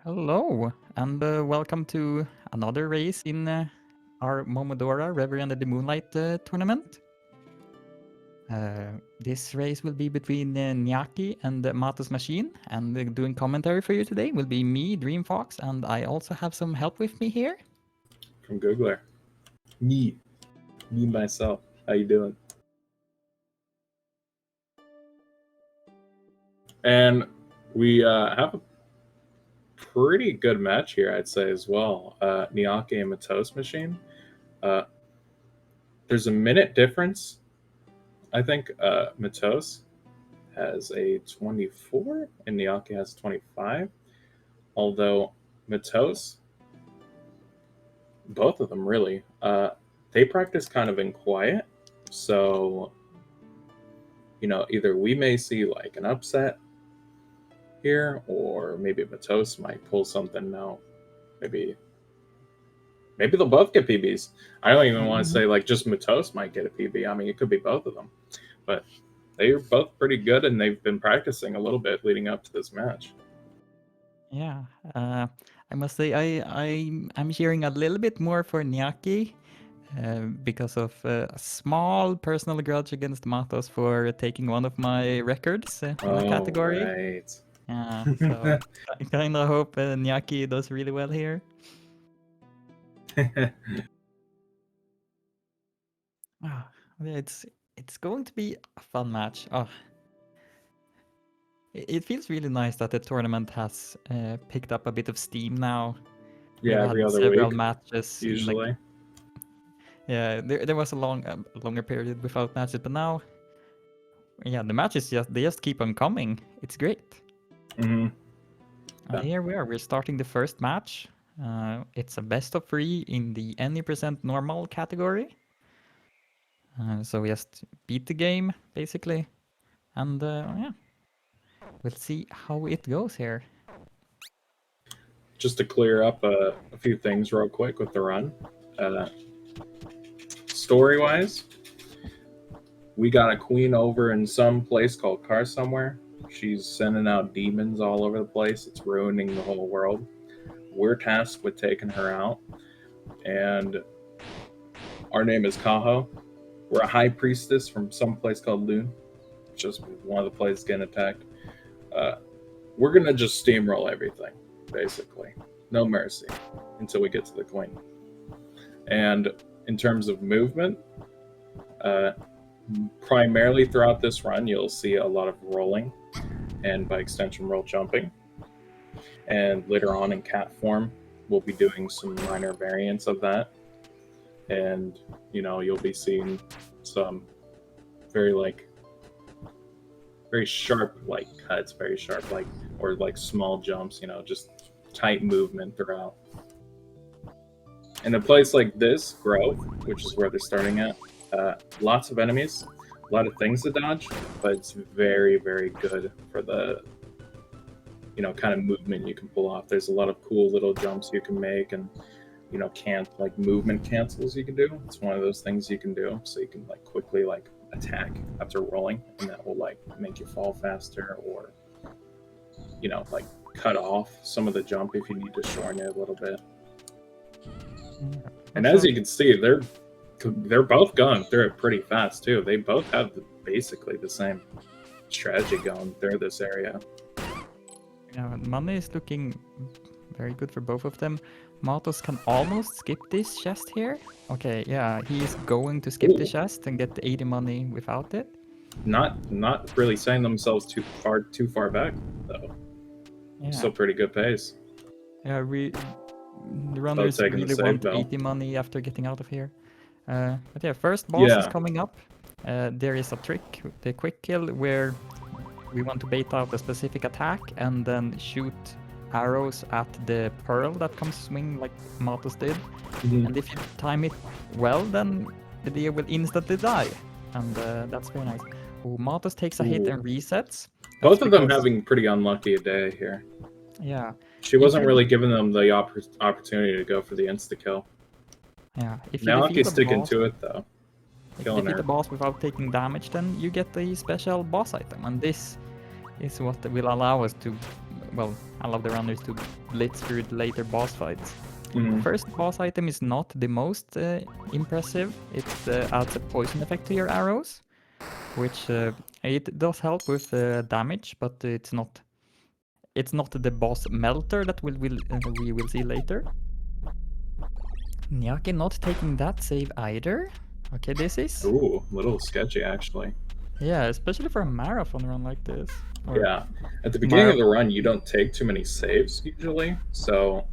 Hello, and welcome to another race in our Momodora Reverie and the Moonlight tournament. This race will be between Nyaki and MatosMachine, and doing commentary for you today will be me, DreamFox, and I also have some help with me here. From Googler. Me myself. How you doing? And we have a pretty good match here, I'd say, as well. Nyaki and MatosMachine. There's a minute difference. I think Matos has a 24 and Nyaki has 25. Although Matos, both of them really, they practice kind of in quiet. So, either we may see like an upset here, or maybe Matos might pull something now. Maybe they'll both get PBs. I don't even want to say like just Matos might get a PB. I mean, it could be both of them, but they're both pretty good, and they've been practicing a little bit leading up to this match. Yeah, I must say I'm hearing a little bit more for Nyaki because of a small personal grudge against Matos for taking one of my records in the category. Right. Yeah, so I kind of hope Nyaki does really well here. It's going to be a fun match. It feels really nice that the tournament has picked up a bit of steam now. Yeah, We've every had other several week, matches. usually. Yeah, there was a longer period without matches, but now, yeah, the matches they just keep on coming. It's great. Mm-hmm. And here we are. We're starting the first match. It's a best of 3 in the any percent normal category. So we just beat the game basically, and yeah, we'll see how it goes here. Just to clear up a few things real quick with the run. Story-wise, we got a queen over in some place called Car Somewhere. She's sending out demons all over the place. It's ruining the whole world. We're tasked with taking her out, and our name is Kaho. We're a high priestess from some place called Loon, just one of the places getting attacked. We're gonna just steamroll everything, basically. No mercy until we get to the queen. And in terms of movement, primarily throughout this run, you'll see a lot of rolling and by extension roll jumping. And later on in cat form, we'll be doing some minor variants of that. And, you'll be seeing some very sharp cuts, very sharp or small jumps, just tight movement throughout. In a place like this, Grove, which is where they're starting at, lots of enemies, a lot of things to dodge, but it's very, very good for the kind of movement you can pull off. There's a lot of cool little jumps you can make, and movement cancels you can do. It's one of those things you can do, so you can quickly attack after rolling, and that will make you fall faster, or cut off some of the jump if you need to shorten it a little bit. And as you can see, they're both going through it pretty fast too. They both have basically the same strategy going through this area. Yeah, money is looking very good for both of them. Matos can almost skip this chest here. Okay, yeah, he's going to skip the chest and get the 80 money without it. Not really setting themselves too far back though. Yeah. Still pretty good pace. Yeah, the runners really want 80 money after getting out of here. But yeah, first boss is coming up. There is a trick, the quick kill, where we want to bait out a specific attack and then shoot arrows at the pearl that comes swing like Matos did. Mm-hmm. And if you time it well, then the deer will instantly die. And that's very nice. Oh, Matos takes a hit and resets. Both of them having pretty unlucky a day here. Yeah. She wasn't really giving them the opportunity to go for the insta-kill. Yeah. If you Nyaki's sticking to it, though. If you defeat the boss without taking damage, then you get the special boss item. And this is what will allow us to well, allow the runners to blitz through the later boss fights. Mhm. First boss item is not the most impressive. It adds a poison effect to your arrows, which it does help with damage, but it's not the boss melter that we will see later. Nyaki not taking that save either. Okay, this is... Ooh, a little sketchy actually. Yeah, especially for a marathon run like this. Yeah, at the beginning of the run, you don't take too many saves usually, so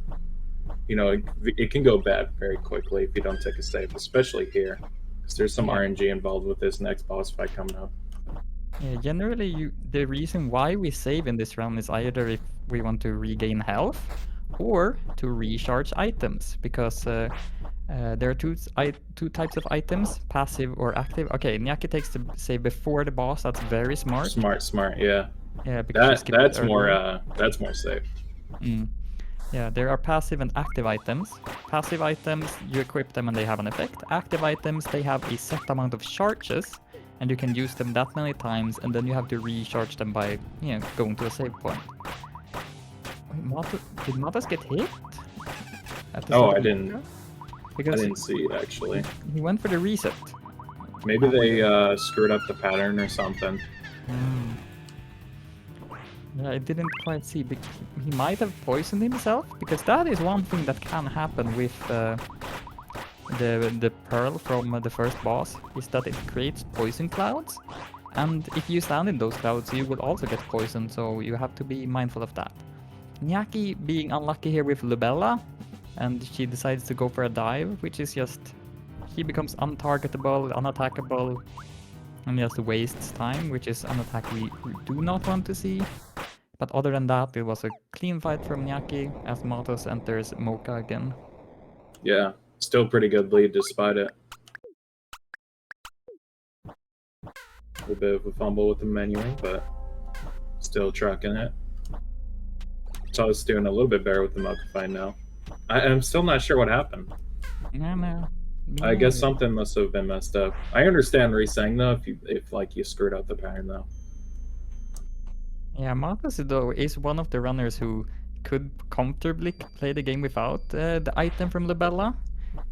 you know it can go bad very quickly if you don't take a save, especially here, because there's some RNG involved with this next boss fight coming up. Yeah, generally, the reason why we save in this round is either if we want to regain health or to recharge items, because there are two types of items, passive or active. Okay, Nyaki takes the save before the boss. That's very smart. Smart, yeah. Yeah, because that's more safe. Yeah, there are passive and active items. Passive items, you equip them and they have an effect. Active items, they have a set amount of charges, and you can use them that many times, and then you have to recharge them by, going to a save point. Did Matos get hit? Oh, I didn't see it actually. He went for the reset. Maybe they screwed up the pattern or something. Yeah, I didn't quite see. He might have poisoned himself, because that is one thing that can happen with the pearl from the first boss, is that it creates poison clouds, and if you stand in those clouds, you will also get poisoned, so you have to be mindful of that. Nyaki being unlucky here with Lubella, and she decides to go for a dive, which is just... he becomes untargetable, unattackable, and just wastes time, which is an attack we do not want to see. But other than that, it was a clean fight from Nyaki as Matos enters Mocha again. Yeah, still pretty good lead despite it. A bit of a fumble with the menuing, but still trucking it. Matos doing a little bit better with the Mocha fight now. I'm still not sure what happened. No. I guess something must have been messed up. I understand resetting though if you screwed up the pattern though. Yeah, Matos though is one of the runners who could comfortably play the game without the item from Lubella.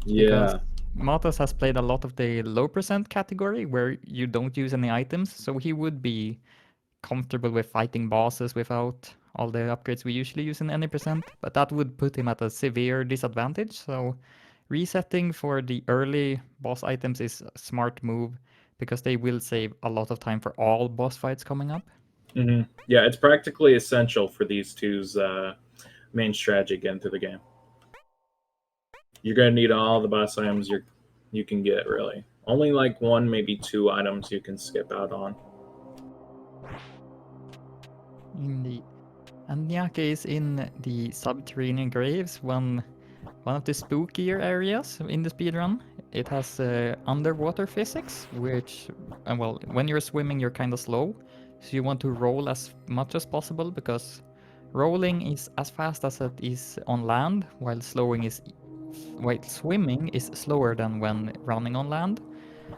Yeah. Matos has played a lot of the low percent category where you don't use any items, so he would be comfortable with fighting bosses without all the upgrades we usually use in any percent, but that would put him at a severe disadvantage, so resetting for the early boss items is a smart move, because they will save a lot of time for all boss fights coming up. Yeah, it's practically essential for these two's main strategy getting through the game. You're going to need all the boss items you can get, really. Only like 1, maybe 2 items you can skip out on. Indeed. And Nyaki is in the subterranean graves, one of the spookier areas in the speedrun. It has underwater physics, which, well, when you're swimming, you're kind of slow. So you want to roll as much as possible, because rolling is as fast as it is on land, while swimming is slower than when running on land.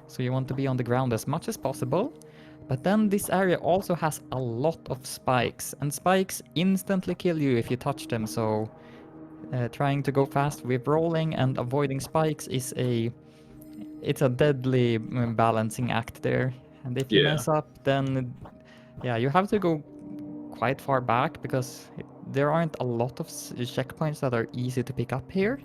So you want to be on the ground as much as possible. But then this area also has a lot of spikes, and spikes instantly kill you if you touch them, so trying to go fast with rolling and avoiding spikes is a deadly balancing act there. And if you mess up, then you have to go quite far back, because there aren't a lot of checkpoints that are easy to pick up here.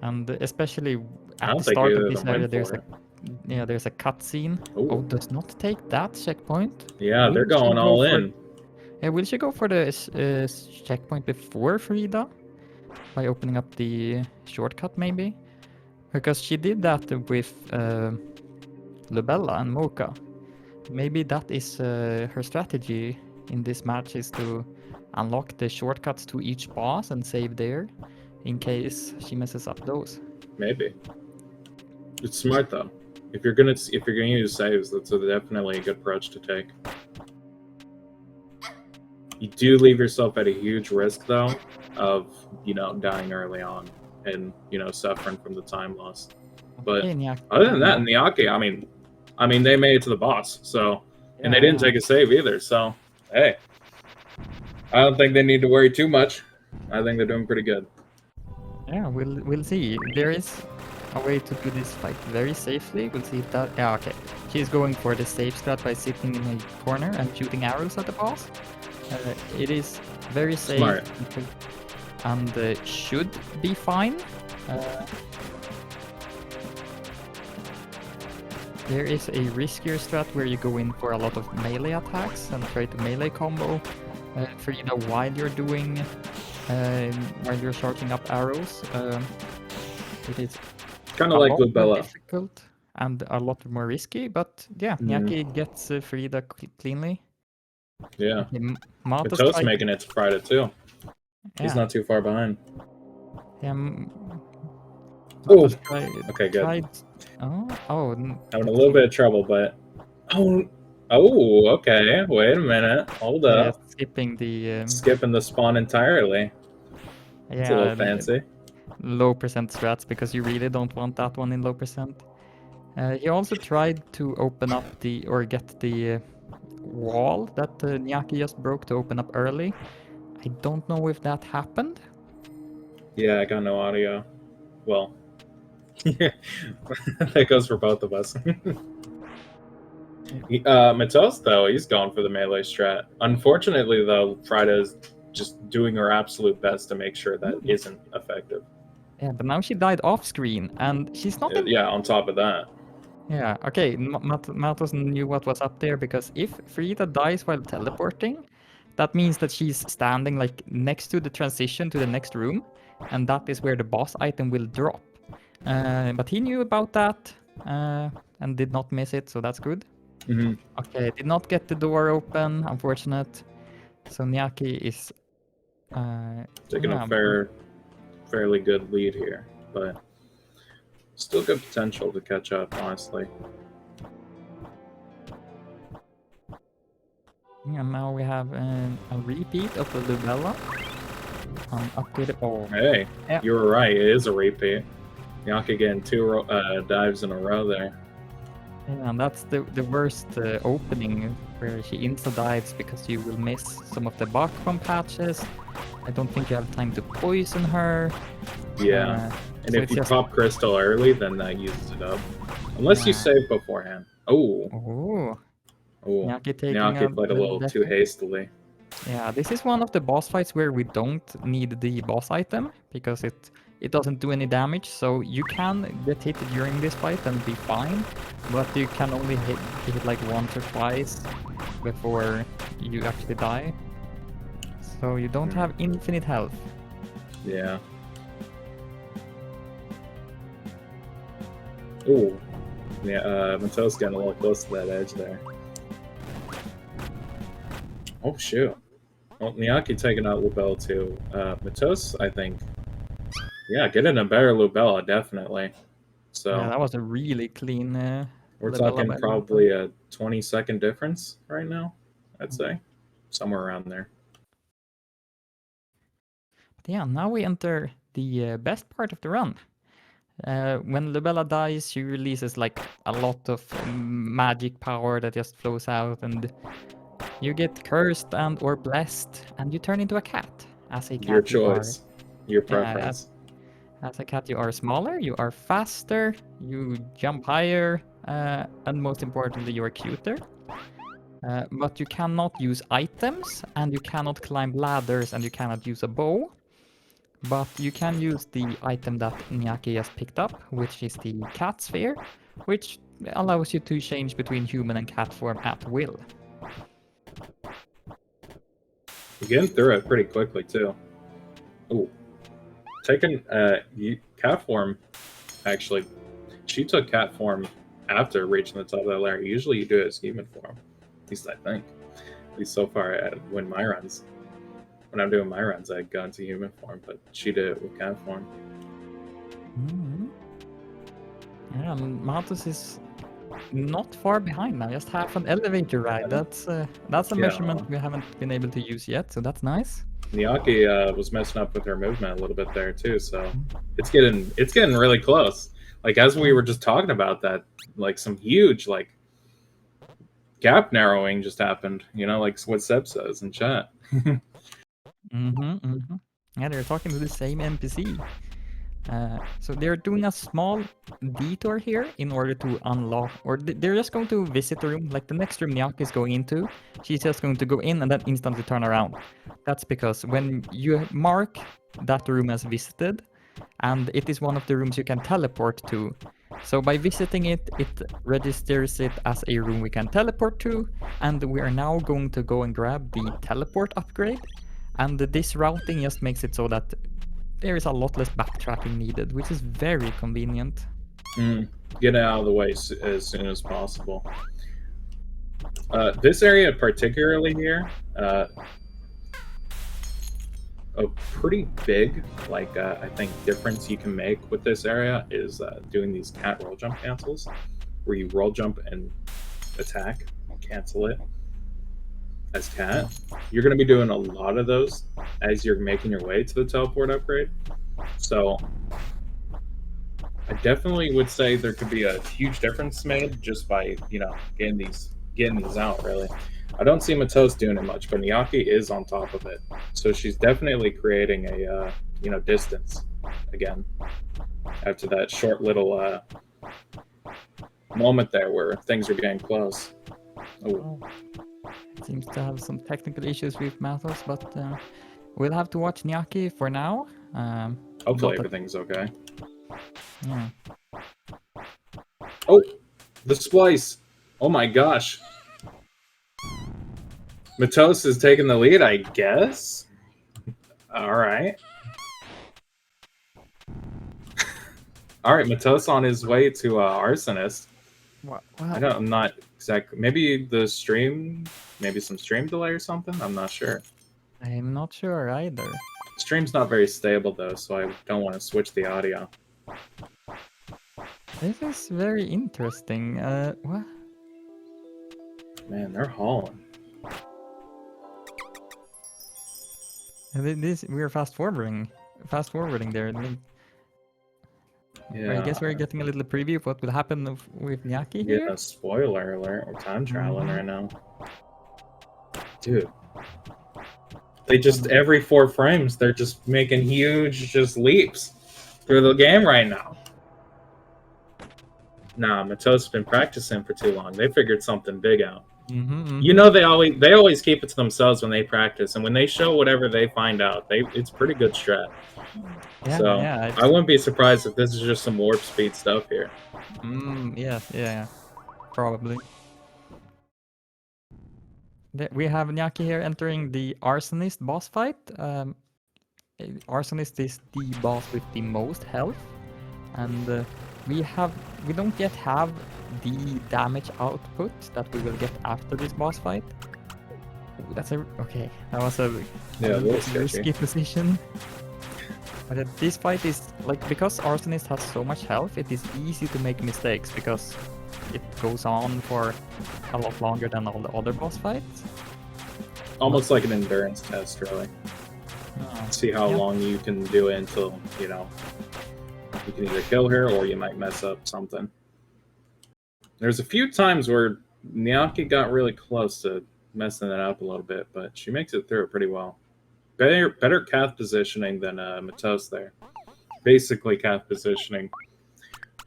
And especially at the start of this area, there's a cutscene. Oh, does not take that checkpoint. Yeah, they're going all in. Will she go for the checkpoint before Frida? By opening up the shortcut, maybe? Because she did that with Lubella and Mocha. Maybe that is her strategy in this match, is to unlock the shortcuts to each boss and save there, in case she messes up those. Maybe. It's smart though. If you're gonna use saves, that's definitely a good approach to take. You do leave yourself at a huge risk though of dying early on and suffering from the time loss. But other than that, Nyaki, I mean they made it to the boss, so and they didn't take a save either. So hey, I don't think they need to worry too much. I think they're doing pretty good. Yeah, we'll see. There is a way to do this fight very safely. We'll see if that... Yeah, okay. She's going for the safe strat by sitting in a corner and shooting arrows at the boss. It is very safe. Smart. And should be fine. There is a riskier strat where you go in for a lot of melee attacks and try to melee combo Frida while you're doing while you're charging up arrows. It is kind of like lot more Lubella. difficult and a lot more risky, but yeah, Nyaki gets Frida cleanly. Yeah, Okay, Matos making it to Friday too. He's not too far behind. Yeah. Oh, okay, good. Having a little bit of trouble, but okay. Wait a minute. Hold up. Skipping the spawn entirely. Yeah, it's a little fancy. Low percent strats because you really don't want that one in low percent. He also tried to open up get the wall that Nyaki just broke to open up early. I don't know if that happened. Yeah, I got no audio. Well, that goes for both of us. Matos, though, he's going for the melee strat. Unfortunately, though, Frida's just doing her absolute best to make sure that isn't effective. Yeah, but now she died off screen, and she's not. Yeah, on top of that. Yeah, okay. Matos knew what was up there because if Frida dies while teleporting, that means that she's standing like next to the transition to the next room, and that is where the boss item will drop. But he knew about that and did not miss it, so that's good. Okay, did not get the door open, unfortunate. So Nyaki is taking a fairly good lead here, but still good potential to catch up, honestly. And now we have a repeat of the Lubella. Hey, yeah. You were right. It is a repeat. Nyaki getting 2 dives in a row there. Yeah, and that's the worst opening where she insta-dives because you will miss some of the bug bomb patches. I don't think you have time to poison her. Yeah, and so if you pop crystal early, then that uses it up. Unless you save beforehand. Nyaki played a little too hastily. Yeah, this is one of the boss fights where we don't need the boss item because it doesn't do any damage, so you can get hit during this fight and be fine, but you can only hit like once or twice before you actually die. So you don't have infinite health. Yeah. Ooh. Yeah, Matos getting a little close to that edge there. Oh, shoot. Well, Nyaki taking out Lubella too. Matos, I think. Yeah, getting a better Lubella, definitely. So yeah, that was a really clean. We're talking probably a 20-second difference right now, I'd say. Somewhere around there. But yeah, now we enter the best part of the run. When Lubella dies, she releases like a lot of magic power that just flows out, and you get cursed and or blessed, and you turn into a cat. As a cat, your choice, your preference. As a cat, you are smaller, you are faster, you jump higher, and most importantly, you are cuter. But you cannot use items, and you cannot climb ladders, and you cannot use a bow. But you can use the item that Nyaki has picked up, which is the cat sphere, which allows you to change between human and cat form at will. You're getting through it pretty quickly, too. Ooh. Taking cat form, actually, she took cat form after reaching the top of that ladder. Usually you do it as human form, at least I think. At least so far, when I'm doing my runs, I go into human form, but she did it with cat form. Yeah, and Matos is not far behind now, just half an elevator ride. That's a measurement we haven't been able to use yet, so that's nice. Nyaki was messing up with her movement a little bit there too, so it's getting really close. Like as we were just talking about that, like some huge like gap narrowing just happened, like what Seb says in chat. Yeah, they're talking to the same NPC. So they're doing a small detour here in order to unlock, or they're just going to visit the room, like the next room Nyaki is going into. She's just going to go in and then instantly turn around. That's because when you mark that room as visited, and it is one of the rooms you can teleport to. So by visiting it, it registers it as a room we can teleport to, and we are now going to go and grab the teleport upgrade. And this routing just makes it so that there is a lot less backtracking needed, which is very convenient. Get it out of the way as soon as possible. This area particularly here, a pretty big, like, I think difference you can make with this area is doing these cat roll jump cancels, where you roll jump and attack, cancel it as cat. You're going to be doing a lot of those as you're making your way to the teleport upgrade. So I definitely would say there could be a huge difference made just by, getting these out, really. I don't see Matos doing it much, but Nyaki is on top of it. So she's definitely creating a, distance again after that short little moment there where things are getting close. Oh. Seems to have some technical issues with Matos, but we'll have to watch Nyaki for now. Hopefully everything's okay. Yeah. Oh, the splice. Oh my gosh. Matos is taking the lead, I guess? Alright. Alright, Matos on his way to Arsonist. What? I'm not exactly... Maybe the stream... Maybe some stream delay or something? I'm not sure. I'm not sure either. Stream's not very stable, though, so I don't want to switch the audio. This is very interesting. What? Man, they're hauling. We're fast forwarding there. Yeah. I guess we're getting a little preview of what will happen with Nyaki here. Yeah, spoiler alert. We're time traveling right now. Dude. They just, every 4 frames, they're just making huge leaps through the game right now. Nah, Matos has been practicing for too long. They figured something big out. You know, they always keep it to themselves when they practice, and when they show whatever they find out, it's pretty good strat. Yeah, I wouldn't be surprised if this is just some warp speed stuff here. Yeah, probably. We have Nyaki here entering the Arsonist boss fight. Arsonist is the boss with the most health, and we don't yet have the damage output that we will get after this boss fight. Ooh, that was a risky position. But this fight is, like, because Arsonist has so much health, it is easy to make mistakes because it goes on for a lot longer than all the other boss fights. Almost like an endurance test, really. See how long you can do it until, you can either kill her or you might mess up something. There's a few times where Nyaki got really close to messing it up a little bit, but she makes it through it pretty well. Better cath positioning than Matos there. Basically, cath positioning.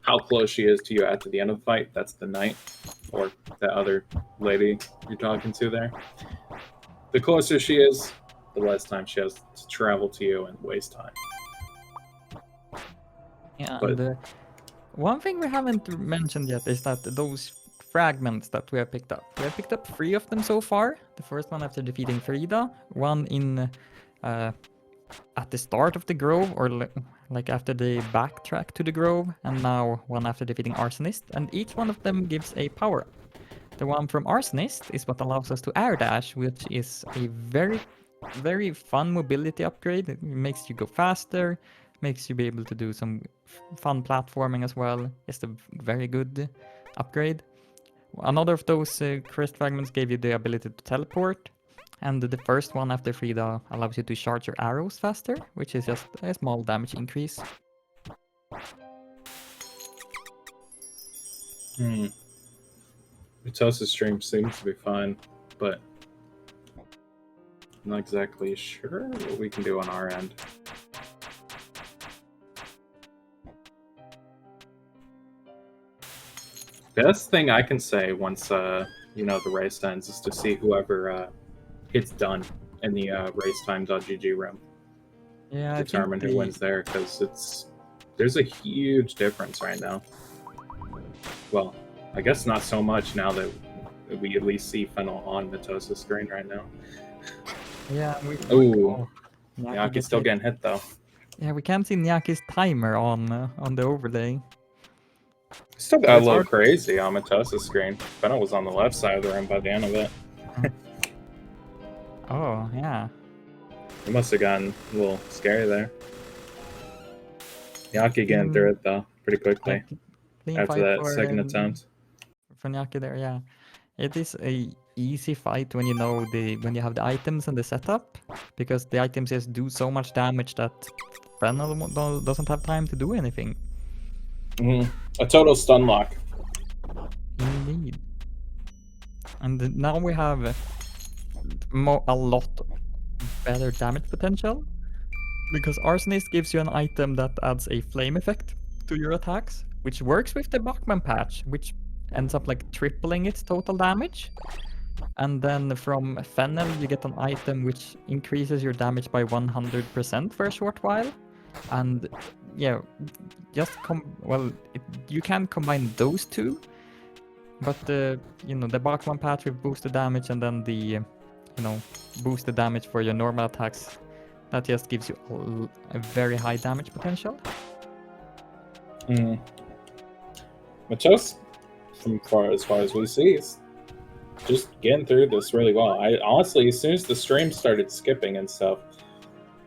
How close she is to you at the end of the fight, that's the knight, or the other lady you're talking to there. The closer she is, the less time she has to travel to you and waste time. Yeah, and one thing we haven't mentioned yet is that those fragments that we have picked up. We have picked up 3 of them so far. The first one after defeating Frida, one in at the start of the grove, or like after they backtrack to the grove, and now one after defeating Arsonist, and each one of them gives a power-up. The one from Arsonist is what allows us to air dash, which is a very, very fun mobility upgrade. It makes you go faster, makes you be able to do some fun platforming as well. It's a very good upgrade. Another of those crest fragments gave you the ability to teleport, and the first one after Frida allows you to charge your arrows faster, which is just a small damage increase. Matos' stream seems to be fine, but Not exactly sure what we can do on our end. Best thing I can say once you know, the race ends is to see whoever hits done in the racetime.gg room. Yeah, Determine who wins there, because there's a huge difference right now. Well, I guess not so much now that we at least see Fennel on Matos' screen right now. Yeah, Ooh, Nyaki's still getting hit though. Yeah, we can't see Nyaki's timer on the overlay. Still got a little crazy on Matos' screen. Fennel was on the left side of the room by the end of it. Oh, yeah. It must have gotten a little scary there. Nyaki getting through it though, pretty quickly. After that second attempt. For Nyaki there, yeah. It is a easy fight when you know when you have the items and the setup, because the items just do so much damage that Fennel doesn't have time to do anything. A total stun lock. Indeed. And now we have a lot better damage potential, because Arsonist gives you an item that adds a flame effect to your attacks, which works with the Bachman patch, which ends up like tripling its total damage. And then from Fennel you get an item which increases your damage by 100% for a short while. And yeah, you can combine those two, but the Bachman patch with boosted damage and then the boosted damage for your normal attacks, that just gives you a very high damage potential. Matos, as far as we see, is just getting through this really well. I honestly, as soon as the stream started skipping and stuff,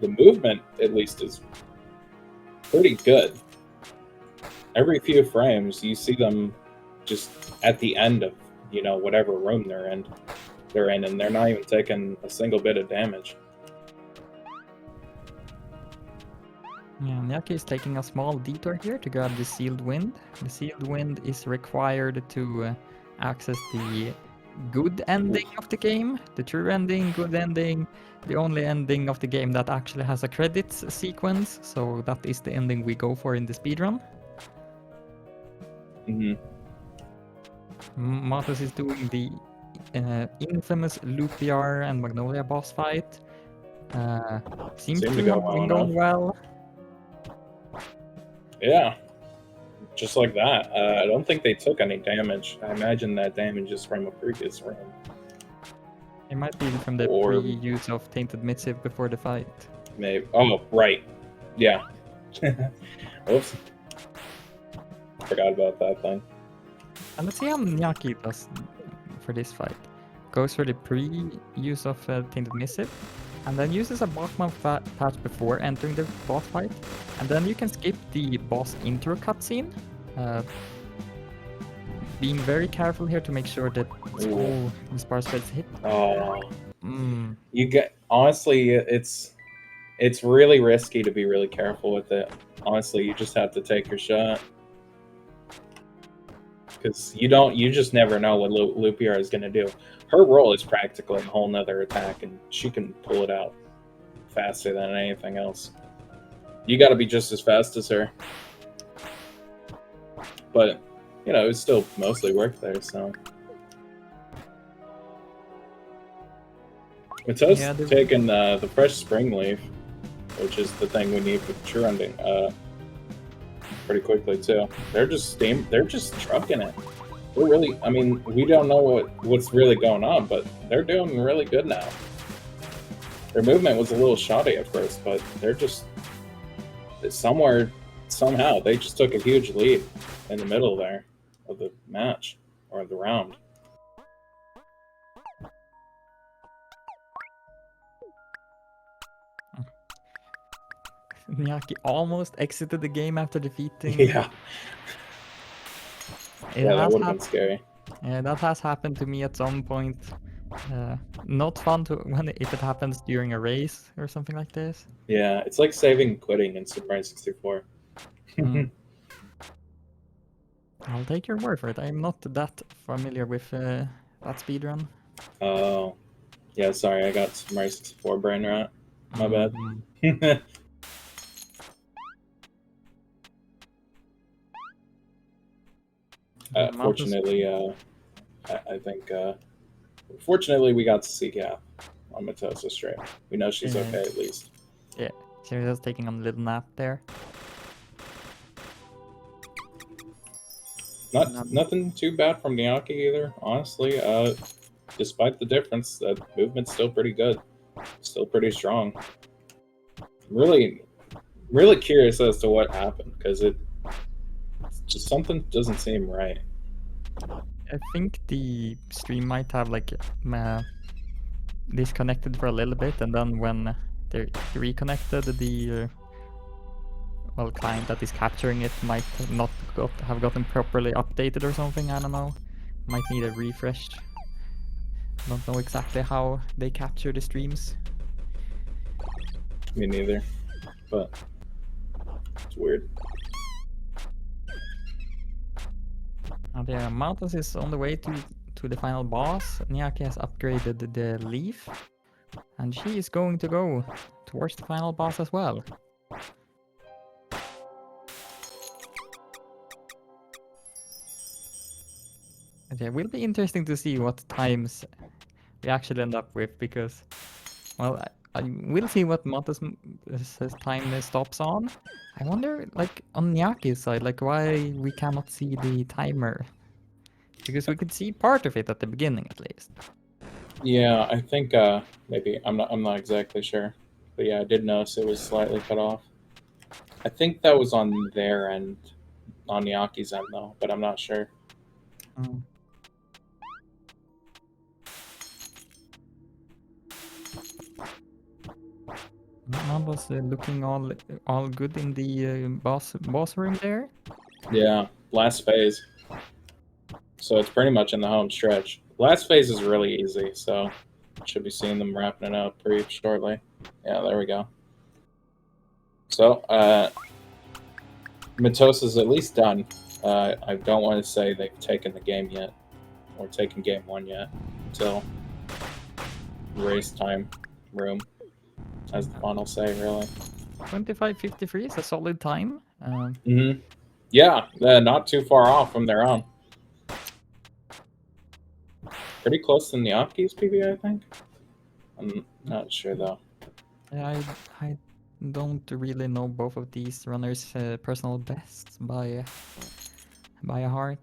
the movement at least is pretty good. Every few frames, you see them just at the end of whatever room they're in, and they're not even taking a single bit of damage. Yeah, Nyaki is taking a small detour here to grab the Sealed Wind. The Sealed Wind is required to access the good ending of the game, the true ending, good ending, the only ending of the game that actually has a credits sequence, so that is the ending we go for in the speedrun. Matos is doing the infamous Lupiar and Magnolia boss fight. Seems to have been going well. Yeah, just like that. I don't think they took any damage. I imagine that damage is from a previous round. It might be from the pre-use of Tainted Missive before the fight. Maybe. Oh, right. Yeah. Oops. Forgot about that thing. And let's see how Nyaki does for this fight. Goes for the pre-use of Tainted Missive, and then uses a Bachman patch before entering the boss fight. And then you can skip the boss intro cutscene. Being very careful here to make sure that the sparse gets hit. You get, honestly, it's really risky to be really careful with it. Honestly, you just have to take your shot. Because you just never know what Lupiar is going to do. Her roll is practically a whole nother attack, and she can pull it out faster than anything else. You got to be just as fast as her. But, it still mostly worked there, so. Matos taking the fresh spring leaf, which is the thing we need for the true ending, pretty quickly too. They're just trucking it. They're really, I mean, we don't know what's really going on, but they're doing really good now. Their movement was a little shoddy at first, but they're just somehow they just took a huge lead in the middle there of the match or the round. Nyaki almost exited the game after defeating. Yeah. That would have been scary. Yeah, that has happened to me at some point. Not fun if it happens during a race or something like this. Yeah, it's like saving and quitting in Super Mario 64. I'll take your word for it. I'm not that familiar with that speedrun. Oh. Yeah, sorry, I got some Mario 64 brain rot. My bad. Fortunately, I think, fortunately, we got to see Gap on Matosa's stream. We know she's okay at least. Yeah, she was just taking a little nap there. Nothing too bad from Nyaki either, honestly. Despite the difference, the movement's still pretty good. Still pretty strong. Really curious as to what happened, because just something doesn't seem right. I think the stream might have like disconnected for a little bit, and then when they reconnected, the client that is capturing it might not have gotten properly updated or something. I don't know. Might need a refresh. Don't know exactly how they capture the streams. Me neither, but it's weird. And yeah, Matos is on the way to the final boss. Nyaki has upgraded the leaf, and she is going to go towards the final boss as well. And yeah, it will be interesting to see what times we actually end up with, because, well, I will see what Matos' time stops on. I wonder, like, on Nyaki's side, like, why we cannot see the timer. Because we could see part of it at the beginning, at least. Yeah, I think maybe I'm not exactly sure, but yeah, I did notice it was slightly cut off. I think that was on their end, on Nyaki's end though, but I'm not sure. Mamba's looking all good in the boss room there. Yeah, last phase. So it's pretty much in the home stretch. Last phase is really easy, so should be seeing them wrapping it up pretty shortly. Yeah, there we go. So, Matos is at least done. I don't want to say they've taken the game yet, or taken game 1 yet, until race time room, as the final say, really. 25:53 is a solid time. Yeah, not too far off from their own. Pretty close to Nyaki's PB, I think. I'm not sure though. Yeah, I don't really know both of these runners' personal bests by a heart.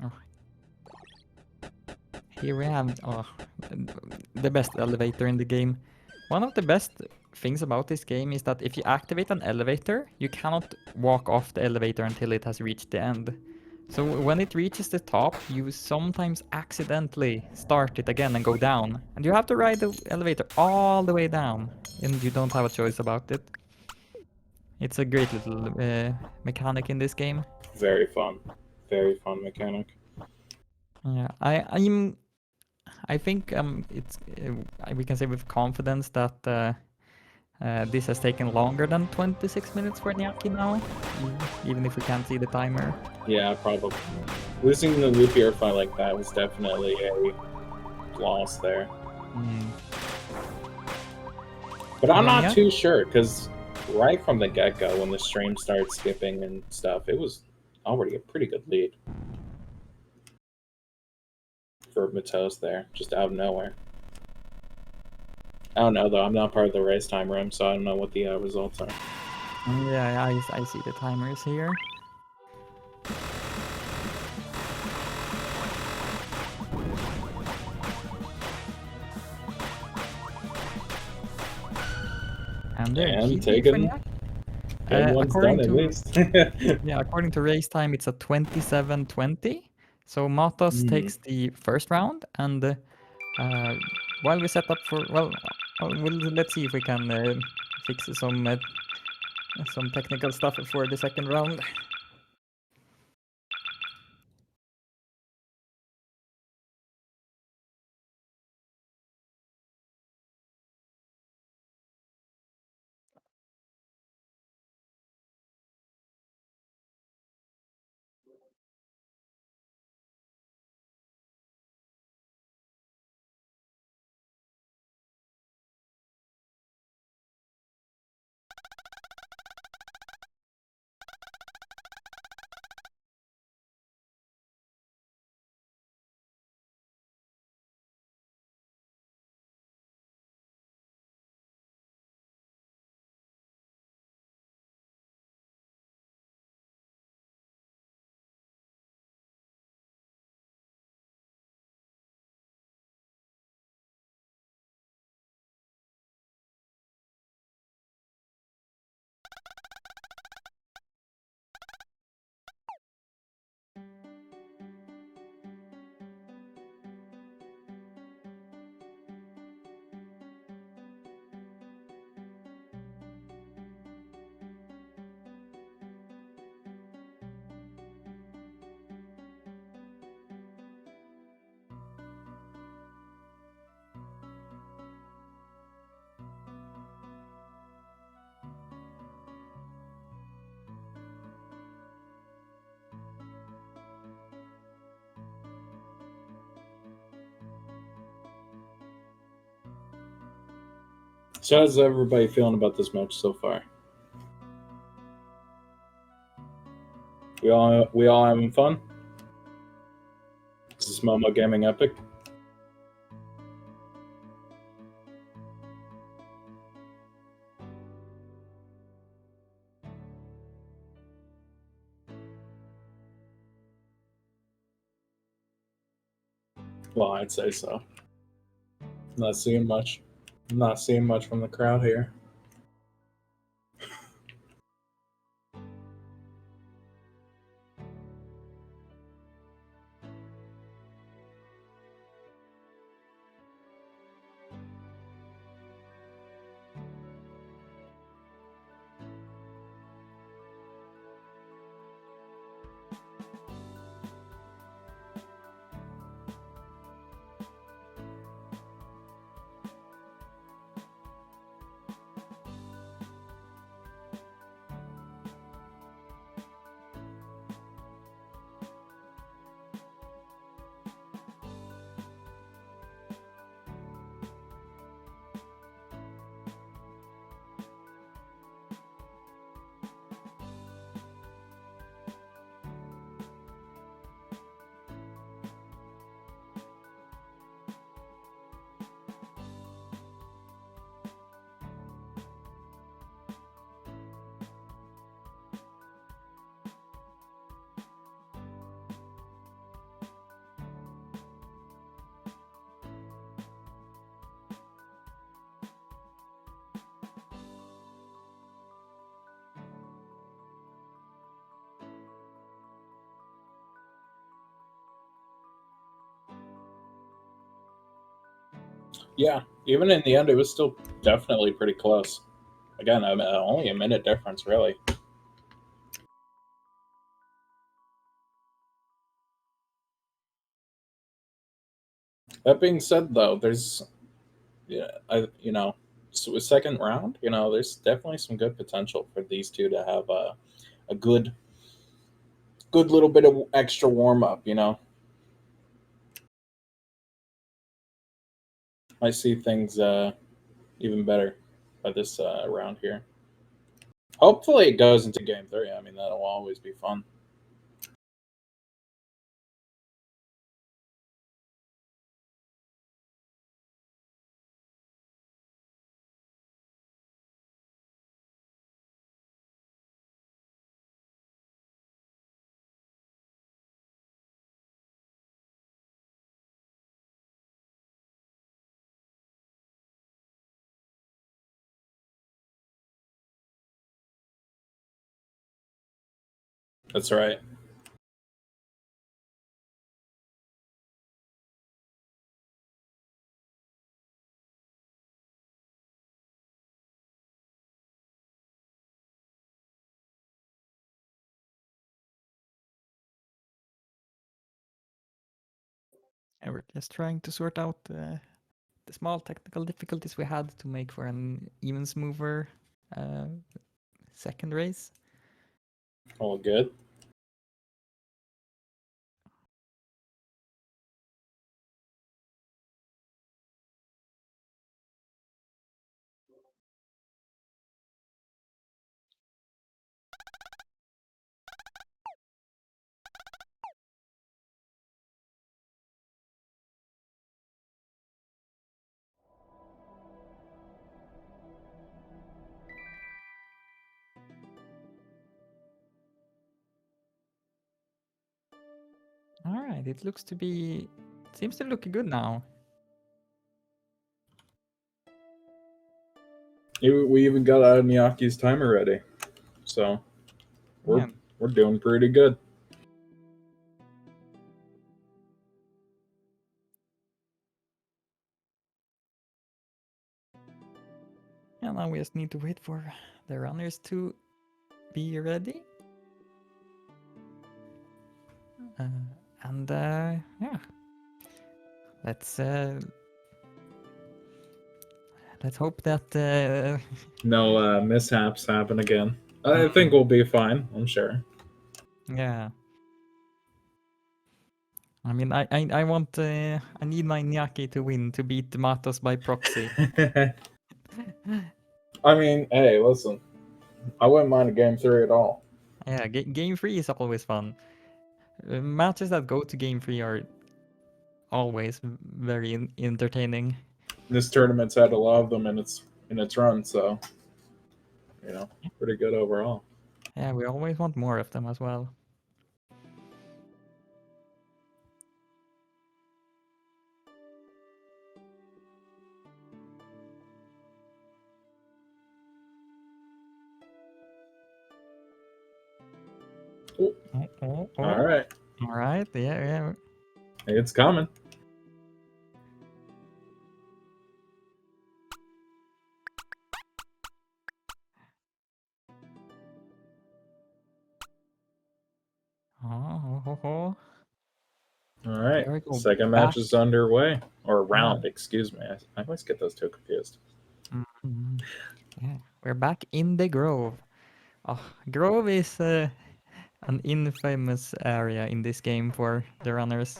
Oh. Here we have the best elevator in the game. One of the best things about this game is that if you activate an elevator, you cannot walk off the elevator until it has reached the end. So when it reaches the top, you sometimes accidentally start it again and go down. And you have to ride the elevator all the way down, and you don't have a choice about it. It's a great little mechanic in this game. Very fun mechanic. Yeah, I think it's we can say with confidence that this has taken longer than 26 minutes for Nyaki now, even if we can't see the timer. Yeah, probably. Losing the loopier fight like that was definitely a loss there. But I'm not too sure, because right from the get-go, when the stream started skipping and stuff, it was already a pretty good lead for Matos there, just out of nowhere. I don't know, though. I'm not part of the race time room, so I don't know what the results are. Yeah, I see the timers here. And taken. According done, to, at least. yeah, according to race time, it's a 27:20. So Matos takes the first round, and while we set up for, let's see if we can fix some technical stuff for the second round. So how's everybody feeling about this match so far? We all having fun? Is this Momo Gaming epic? Well, I'd say so. Not seeing much. Not seeing much from the crowd here. Yeah, even in the end, it was still definitely pretty close. Again, only a minute difference, really. That being said, though, there's, so a second round, there's definitely some good potential for these two to have a good little bit of extra warm up. I see things even better by this round here. Hopefully, it goes into game 3. I mean, that'll always be fun. That's right. And we're just trying to sort out the small technical difficulties we had to make for an even smoother second race. All good. All right, it seems to look good now. We even got out of Nyaki's timer ready, so we're doing pretty good. And now we just need to wait for the runners to be ready. Yeah, let's hope that no mishaps happen again. I think we'll be fine. I'm sure. Yeah. I mean, I need my Nyaki to win to beat Matos by proxy. I mean, hey, listen. I wouldn't mind a game 3 at all. Yeah, game 3 is always fun. Matches that go to game 3 are always very entertaining. This tournament's had a lot of them in its run, so you know, pretty good overall. Yeah, we always want more of them as well. All right. All right. Yeah. It's coming. All right. Second match is underway, or round. Excuse me. I always get those two confused. Mm-hmm. Yeah, we're back in the Grove. Oh, Grove is an infamous area in this game for the runners.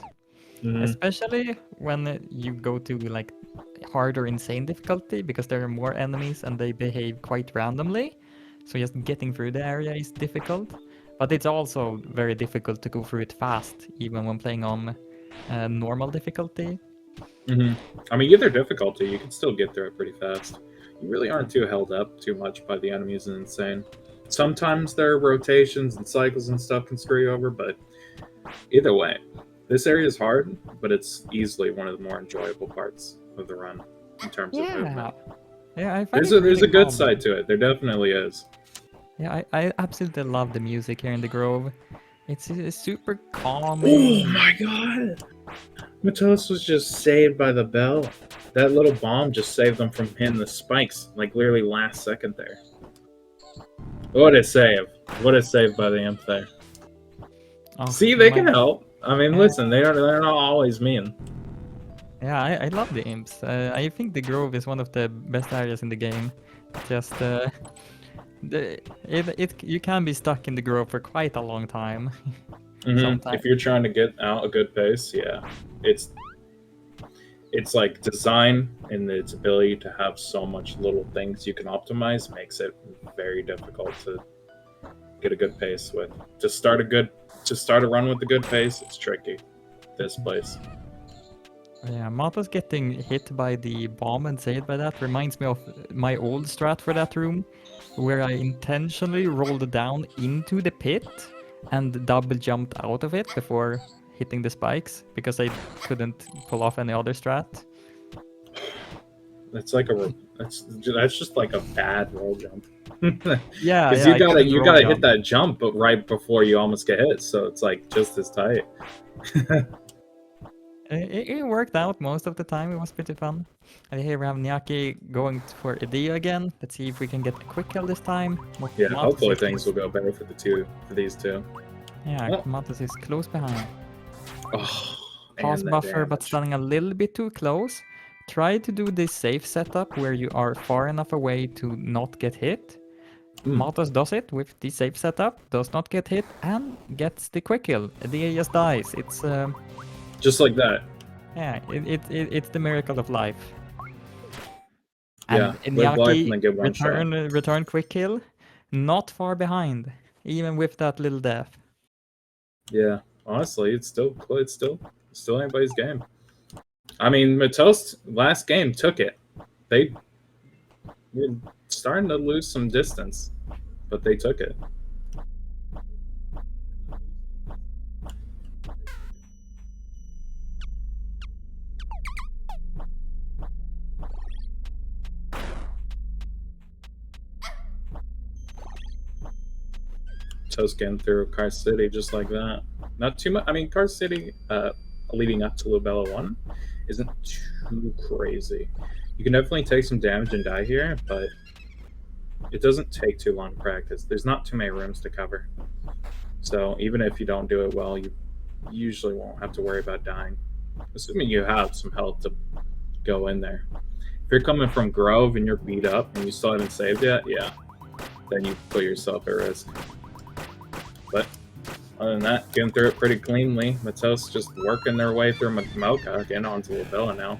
Especially when you go to like hard or insane difficulty, because there are more enemies and they behave quite randomly. So just getting through the area is difficult. But it's also very difficult to go through it fast, even when playing on normal difficulty. I mean, either difficulty, you can still get through it pretty fast. You really aren't too held up too much by the enemies in insane. Sometimes there are rotations and cycles and stuff can screw you over, but either way, this area is hard, but it's easily one of the more enjoyable parts of the run in terms of movement. Yeah, there's a good side to it. There definitely is. Yeah, I absolutely love the music here in the Grove. It's super calming. Oh my god! Matos was just saved by the bell. That little bomb just saved them from hitting the spikes, like literally last second there. What a save. What a save by the imp there. Oh, see, they can help. I mean, listen, they're not always mean. Yeah, I love the imps. I think the Grove is one of the best areas in the game. Just you can be stuck in the Grove for quite a long time. If you're trying to get out a good pace, yeah, it's like design and its ability to have so much little things you can optimize makes it very difficult to get a good pace with. To start a run with a good pace, it's tricky. This place. Yeah, Matos getting hit by the bomb and saved by that reminds me of my old strat for that room, where I intentionally rolled down into the pit and double jumped out of it before hitting the spikes because I couldn't pull off any other strat. That's just like a bad roll jump. Yeah, because you gotta hit that jump, but right before you almost get hit, so it's like just as tight. It worked out most of the time. It was pretty fun. And here we have Nyaki going for Edio again. Let's see if we can get a quick kill this time. Yeah, hopefully things will go better for these two. Yeah, Matos is close behind. Oh, Pause buffer, but standing a little bit too close. Try to do this safe setup where you are far enough away to not get hit. Matos does it with the safe setup, does not get hit, and gets the quick kill. Edio just dies. It's just like that. Yeah, it's the miracle of life. And live life and then get one shot. Return quick kill, not far behind, even with that little death. Yeah, honestly, it's still anybody's game. I mean, Matos last game took it. They were starting to lose some distance, but they took it. Matos getting through Car City just like that. Not too much. I mean, Car City leading up to Lubella 1 isn't too crazy. You can definitely take some damage and die here, but it doesn't take too long to practice. There's not too many rooms to cover. So even if you don't do it well, you usually won't have to worry about dying. Assuming you have some health to go in there. If you're coming from Grove and you're beat up and you still haven't saved yet, yeah, then you put yourself at risk. But other than that, getting through it pretty cleanly. Matos just working their way through Mocha, getting onto Lubella now.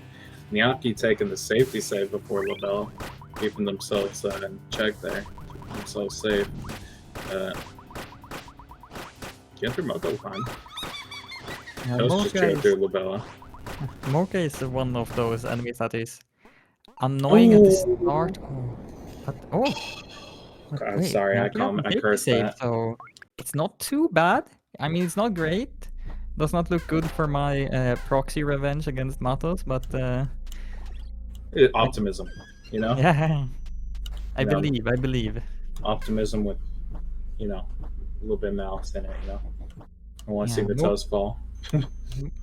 Nyaki taking the safety save before Lubella. keeping themselves in check there, themselves safe. Get through Moko fine. Yeah, Let's just go through Labella. Mocha is one of those enemies that is annoying at the start. I'm Wait, sorry, I Nyaki cursed saved, that. so it's not too bad. I mean, it's not great. Does not look good for my proxy revenge against Matos, but Optimism, you know? yeah, I believe. Optimism with, you know, a little bit of malice in it, you know? I want to see the toes fall.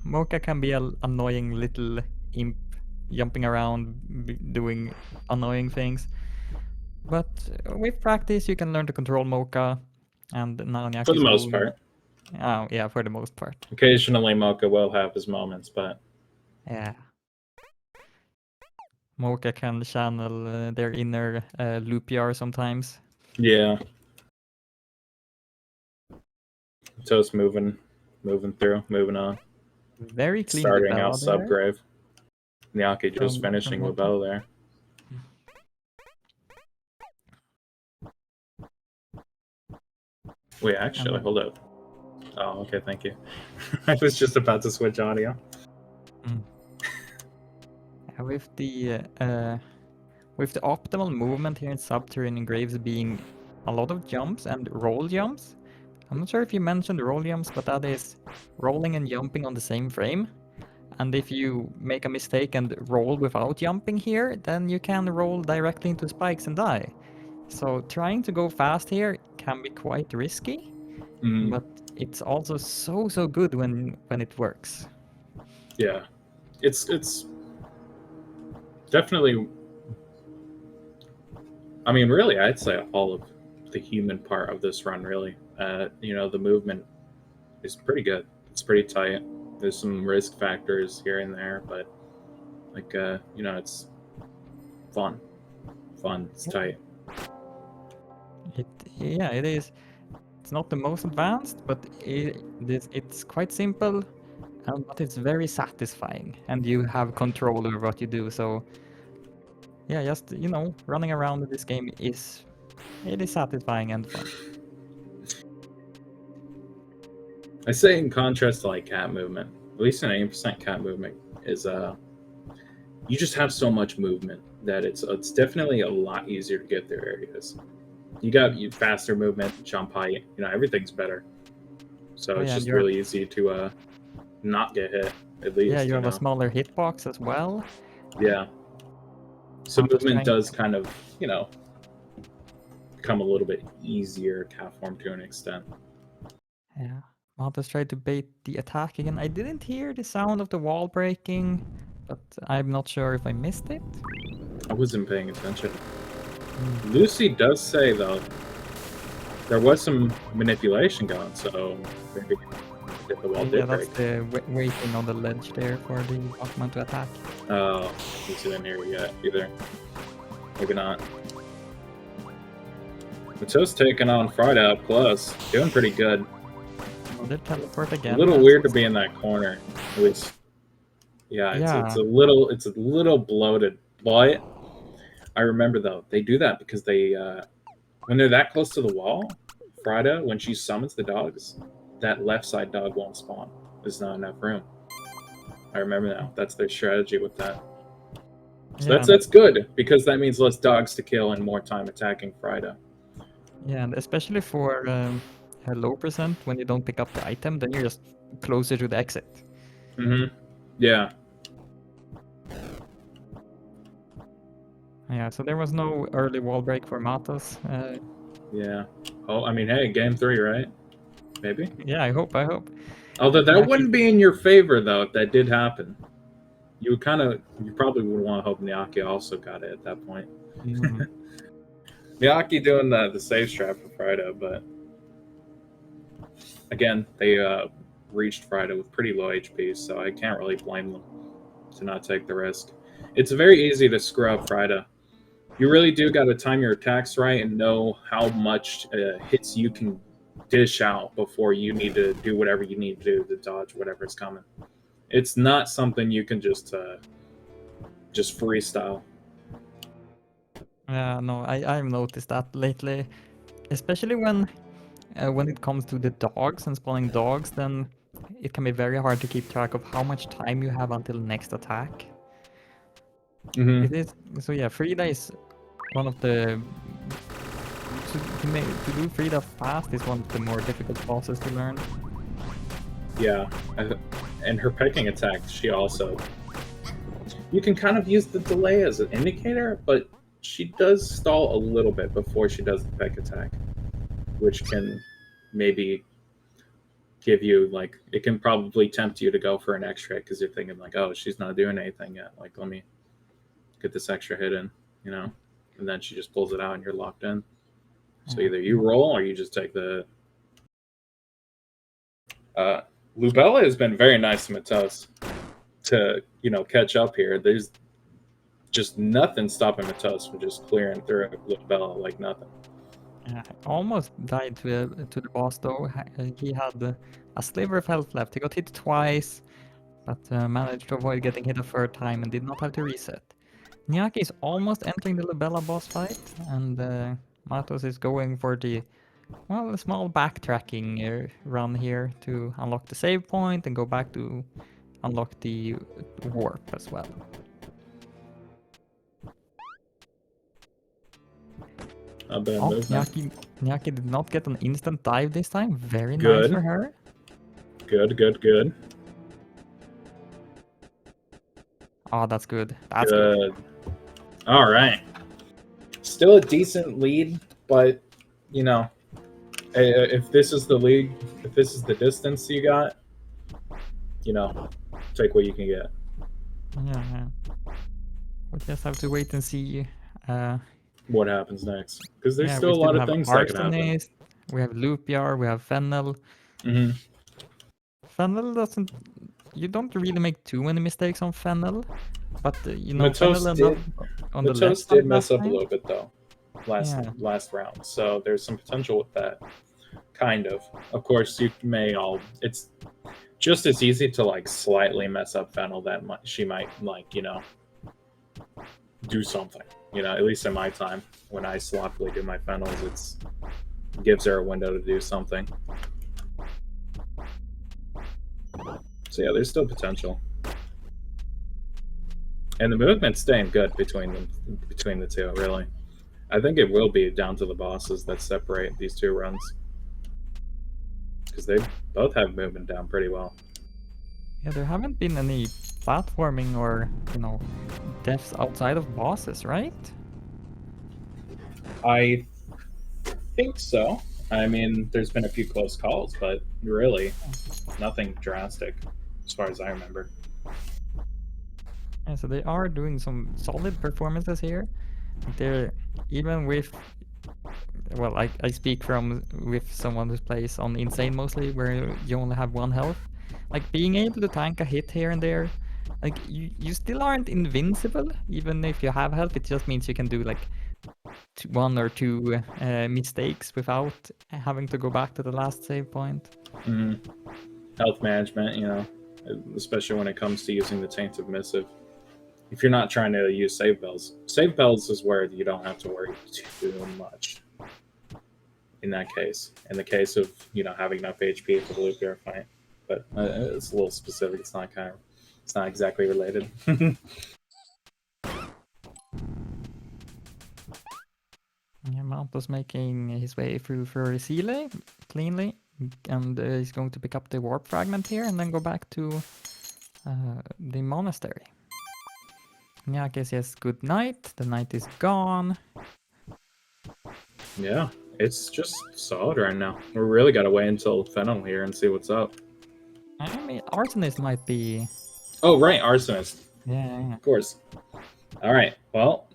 Mocha can be an annoying little imp jumping around, doing annoying things. But with practice, you can learn to control Mocha, and now Nyaki For the most part. Oh, yeah, for the most part. Occasionally, Mocha will have his moments, but... Yeah. Mocha can channel their inner Lupiar sometimes. Yeah. Toast moving through, moving on. Very clean Starting out Labella subgrave. Nyaki just finishing Labella there. Wait, actually, hold up. Oh, okay, thank you. I was just about to switch audio. With the optimal movement here in Subterranean Graves being a lot of jumps and roll jumps. I'm not sure if you mentioned roll jumps, but that is rolling and jumping on the same frame. And if you make a mistake and roll without jumping here, then you can roll directly into spikes and die. So trying to go fast here can be quite risky, but it's also so good when it works. Yeah, it's definitely. I mean, really, I'd say all of the human part of this run, really. You know, the movement is pretty good. It's pretty tight. There's some risk factors here and there, but like, you know, it's fun. It's tight. Yeah, it is. It's not the most advanced, but it's quite simple, but it's very satisfying, and you have control over what you do. So yeah, just running around in this game is satisfying and fun. I say in contrast to like cat movement, at least an 80% cat movement is you just have so much movement that it's definitely a lot easier to get through areas. You got faster movement, jump height, you know, everything's better. So it's just really easy to not get hit, at least. Yeah, you have a smaller hitbox as well. Yeah. So movement does kind of, you know, become a little bit easier cat form to an extent. Yeah. Matos tried to bait the attack again. I didn't hear the sound of the wall breaking, but I'm not sure if I missed it. I wasn't paying attention. Lucy does say, though, there was some manipulation going, so maybe the wall did break. That's the waiting on the ledge there for the Pokemon to attack. Oh, Lucy didn't hear yet either. Maybe not. Matos taking on Friday up close. Doing pretty good. Oh, they teleport again. A little weird to be in that corner, at least. Yeah, it's a little bloated, but I remember though they do that because they when they're that close to the wall, Friday when she summons the dogs, that left side dog won't spawn. There's not enough room. I remember now. That's their strategy with that. So that's good because that means less dogs to kill and more time attacking Friday. Yeah, and especially for a low percent when you don't pick up the item, then you're just closer to the exit. Yeah. Yeah, so there was no early wall break for Matos. Yeah. Oh, I mean, hey, game 3, right? Maybe? Yeah, I hope. Although that wouldn't be in your favor, though, if that did happen. You probably would want to hope Nyaki also got it at that point. Nyaki doing the save strat for Friday, but again, they reached Friday with pretty low HP, so I can't really blame them to not take the risk. It's very easy to screw up Friday. You really do got to time your attacks right and know how much hits you can dish out before you need to do whatever you need to do to dodge whatever's coming. It's not something you can just freestyle. Yeah, no, I've noticed that lately, especially when it comes to the dogs and spawning dogs, then it can be very hard to keep track of how much time you have until next attack. Hmm. It is so yeah. Frida is one of the to do Frida fast is one of the more difficult bosses to learn. Yeah, and her picking attack, she also. You can kind of use the delay as an indicator, but she does stall a little bit before she does the pick attack, which can maybe give you like it can probably tempt you to go for an extra because you're thinking like, oh, she's not doing anything yet. Like, let me get this extra hit in, you know, and then she just pulls it out and you're locked in. So either you roll or you just take the. Lubella has been very nice to Matos to catch up here. There's just nothing stopping Matos from just clearing through Lubella like nothing. Yeah, I almost died to the boss though. He had a sliver of health left. He got hit twice, but managed to avoid getting hit a third time and did not have to reset. Nyaki is almost entering the Lubella boss fight, and Matos is going for the a small backtracking run here to unlock the save point and go back to unlock the warp as well. Nyaki did not get an instant dive this time. Very nice for her. Good. Oh, that's good. That's good. All right. Still a decent lead, but if this is the lead, if this is the distance you got, take what you can get. Yeah. We'll just have to wait and see what happens next, because there's still a lot of things that can happen. We have Lupiar, we have Fennel. Mm-hmm. Fennel doesn't. You don't really make too many mistakes on Fennel, but Matos did mess up a little bit though last round, so there's some potential with that. Kind of. Of course, you may all. It's just as easy to like slightly mess up Fennel that she might do something. At least in my time, when I sloppily do my Fennels, it gives her a window to do something. So yeah, there's still potential. And the movement's staying good between the two, really. I think it will be down to the bosses that separate these two runs. Because they both have movement down pretty well. Yeah, there haven't been any platforming or, deaths outside of bosses, right? I think so. I mean, there's been a few close calls, but really nothing drastic as far as I remember. Yeah, so they are doing some solid performances here. They're even with, well, I speak with someone who plays on Insane mostly, where you only have 1 health. Like, being able to tank a hit here and there, like, you still aren't invincible, even if you have health. It just means you can do, like, 1 or 2 mistakes without having to go back to the last save point. Mm-hmm. Health management, especially when it comes to using the Tainted Missive. If you're not trying to use save bells is where you don't have to worry too much. In that case, in the case of having enough HP for the Lupiar fight, but it's a little specific. It's not exactly related. Matos making his way through Reverie cleanly, and he's going to pick up the warp fragment here and then go back to the monastery. Nyaki says good night. The night is gone. Yeah, it's just solid right now. We really got to wait until Fennel here and see what's up. I mean, Arsonist might be... Oh, right, Arsonist. Yeah. Of course. All right, well,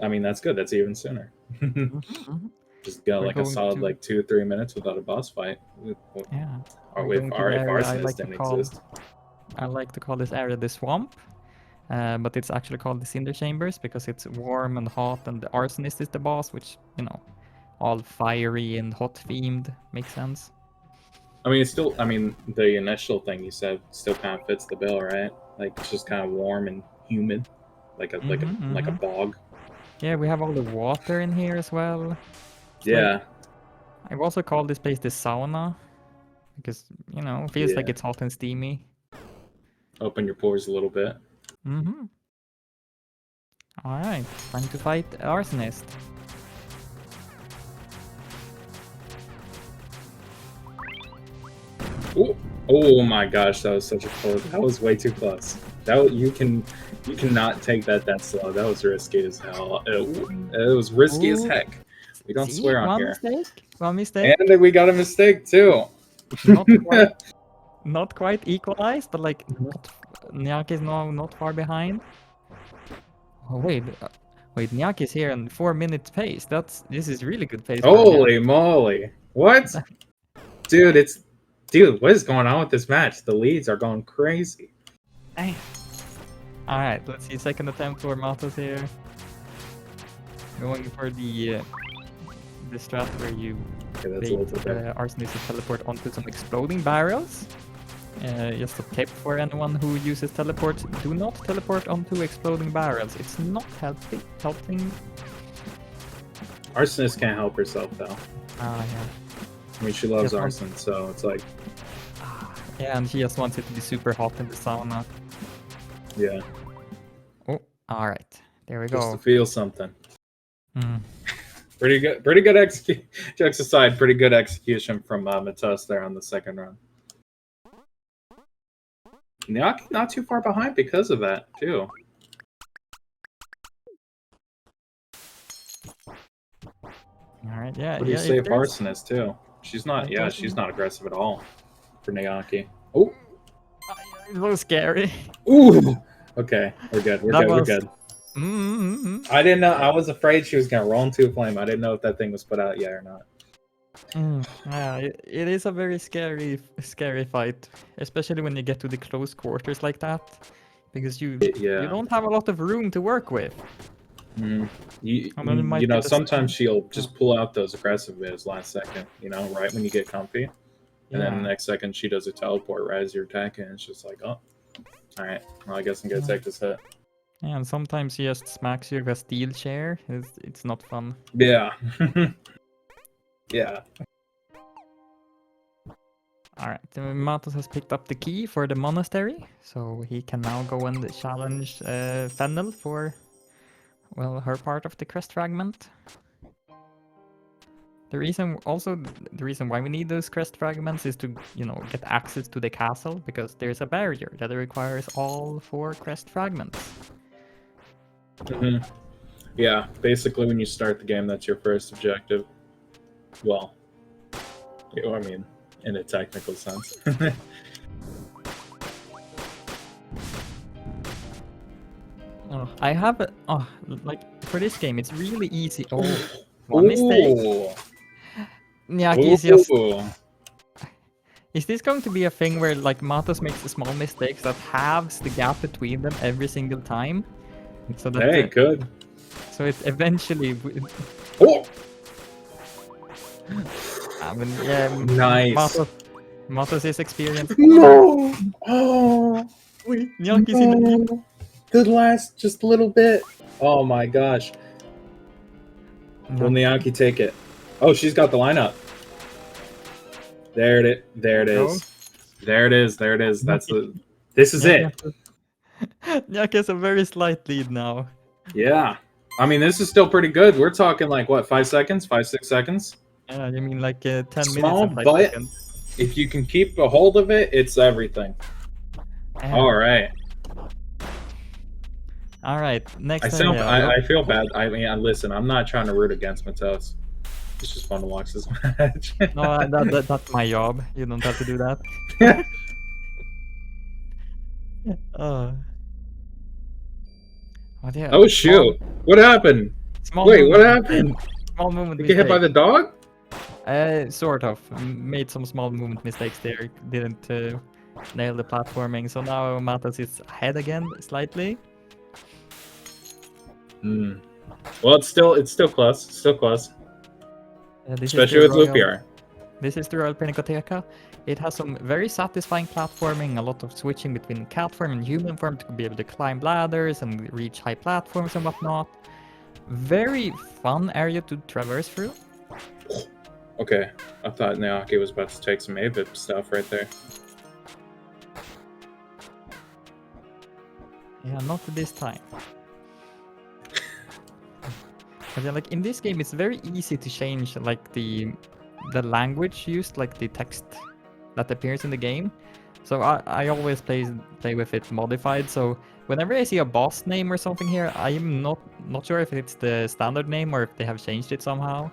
I mean, that's good. That's even sooner. Just go like a solid 2 or 3 minutes without a boss fight. Yeah. Or if Arsonist didn't exist. I like to call this area the swamp. But it's actually called the Cinder Chambers because it's warm and hot, and the Arsonist is the boss, which, all fiery and hot themed. Makes sense. I mean, the initial thing you said still kind of fits the bill, right? Like, it's just kind of warm and humid, like a bog. Yeah, we have all the water in here as well. It's Yeah. like, I've also called this place the sauna because, you know, it feels like Yeah. it's hot and steamy. Open your pores a little bit. Mm-hmm. Alright, time to fight Arsonist. Ooh. Oh my gosh, that was such a close. That was way too close. That you cannot take that slow. That was risky as hell. It was risky as heck. We don't See, swear on one here. mistake. One mistake. And we got a mistake too. It's not quite equalized, but like Nyaki is now not far behind. Oh wait, Nyaki is here in 4 minutes pace. This is really good pace. Holy moly! What? Dude, what is going on with this match? The leads are going crazy. All right, let's see. Second attempt for Matos here. Going for the strat where you Arsonist to teleport onto some exploding barrels. Just a tip for anyone who uses teleport: do not teleport onto exploding barrels. It's not helping. Arsonist can't help herself though. Yeah. I mean, she loves arson, so it's like. Yeah, and she just wants it to be super hot in the sauna. Yeah. Oh, all right. There we go. Just to feel something. Mm. Pretty good execution. Jokes aside, pretty good execution from Matos there on the second run. Nyaki not too far behind because of that too. All right, yeah. Pretty safe arsonist too. She's not. Yeah, she's not aggressive at all for Nyaki. Oh, it was scary. Ooh. Okay, we're good. We're good. Mm-hmm. I didn't know. I was afraid she was gonna roll into a flame. I didn't know if that thing was put out yet or not. Yeah, it is a very scary fight, especially when you get to the close quarters like that, because you don't have a lot of room to work with. You know, sometimes she'll just pull out those aggressive vids last second, you know, right when you get comfy. And then the next second she does a teleport right as you're attacking, and it's just like, oh, alright, well, I guess I'm gonna take this hit. Yeah, and sometimes she just smacks you with a steel chair. It's not fun. Yeah. Yeah. Alright, Matos has picked up the key for the monastery, so he can now go and challenge Fennel for, well, her part of the crest fragment. The reason why we need those crest fragments is to, you know, get access to the castle, because there's a barrier that requires all 4 crest fragments. Yeah, basically when you start the game, that's your first objective. Well, I mean, in a technical sense. I have a like for this game, it's really easy. One mistake. Nyaki is just. Is this going to be a thing where like Matos makes the small mistakes that halves the gap between them every single time? So that hey, good. So it eventually. I mean, yeah. Nice. Matos is experienced. No. Oh. Wait, Nyaki's in the deep. The last just a little bit. Oh my gosh. Will Nyaki take it? Oh, she's got the lineup. There it is. There it is. That's the. This is it. Nyaki has a very slight lead now. Yeah. I mean, this is still pretty good. We're talking like what, 5 seconds, 5-6 seconds. Yeah, you mean like 10 Small, minutes. But seconds. If you can keep a hold of it, it's everything. All right. All right. Next. I feel bad. I mean, listen. I'm not trying to root against Matos. It's just fun to watch this match. No, that's my job. You don't have to do that. Oh shoot! What happened? Wait, what happened? Small movement. Did you get hit by the dog? Sort of. Made some small movement mistakes there. Didn't nail the platforming. So now Matos is ahead again slightly. Well, it's still close. Still close. Especially with Lupiar. This is the Royal Pinacoteca. It has some very satisfying platforming, a lot of switching between cat form and human form to be able to climb ladders and reach high platforms and whatnot. Very fun area to traverse through. Okay, I thought Nyaki was about to take some AVIP stuff right there. Yeah, not this time. But yeah, like in this game, it's very easy to change like the language used, like the text that appears in the game. So I always play with it modified. So whenever I see a boss name or something here, I'm not sure if it's the standard name or if they have changed it somehow.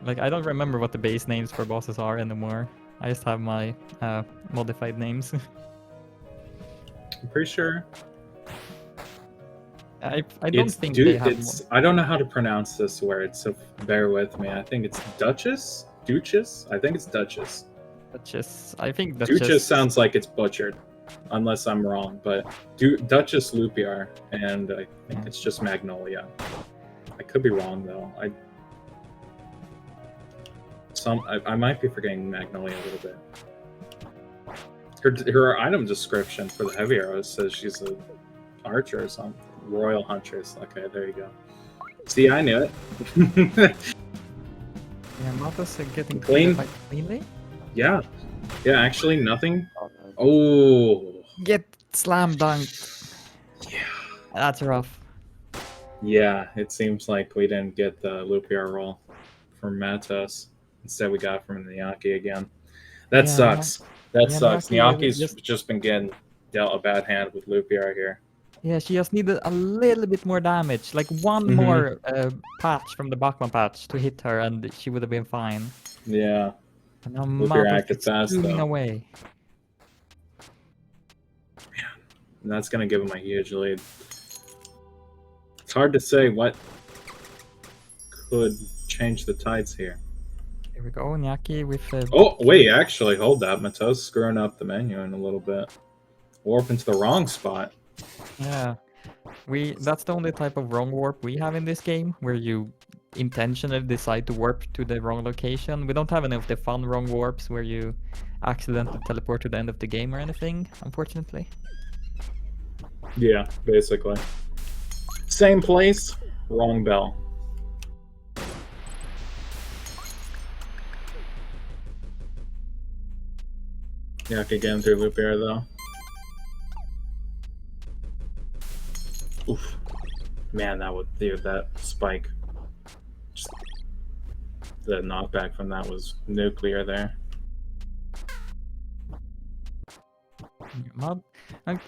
Like I don't remember what the base names for bosses are anymore. I just have my modified names. I'm pretty sure. I don't think they have. I don't know how to pronounce this word, so bear with me. I think it's Duchess. Duchess. I think it's Duchess. Duchess. I think Duchess. Duchess sounds like it's butchered, unless I'm wrong. But Duchess Lupiar, and I think it's just Magnolia. I could be wrong though. I might be forgetting Magnolia a little bit. Her item description for the heavy arrows says she's a archer or something. Royal Huntress. Okay, there you go. See, I knew it. Yeah, Matos getting clean cleanly. Yeah, actually nothing. Oh, get slam dunked. Yeah, that's rough. Yeah, it seems like we didn't get the Lupiar roll from Matos. Instead, we got from Nyaki again. That sucks. That sucks. Nyaki's just been getting dealt a bad hand with Lupiar here. Yeah, she just needed a little bit more damage, like one more patch from the Bachman patch to hit her, and she would have been fine. Yeah. And now Matos is zooming away. Man, and that's gonna give him a huge lead. It's hard to say what could change the tides here. Here we go, Nyaki with. Oh wait, actually, hold that. Matos screwing up the menu in a little bit. Warp into the wrong spot. Yeah, that's the only type of wrong warp we have in this game, where you intentionally decide to warp to the wrong location. We don't have any of the fun wrong warps where you accidentally teleport to the end of the game or anything, unfortunately. Yeah, basically. Same place, wrong bell. Nyaki again through Lupiar though. Oof. Man, that spike. Just, the knockback from that was nuclear there.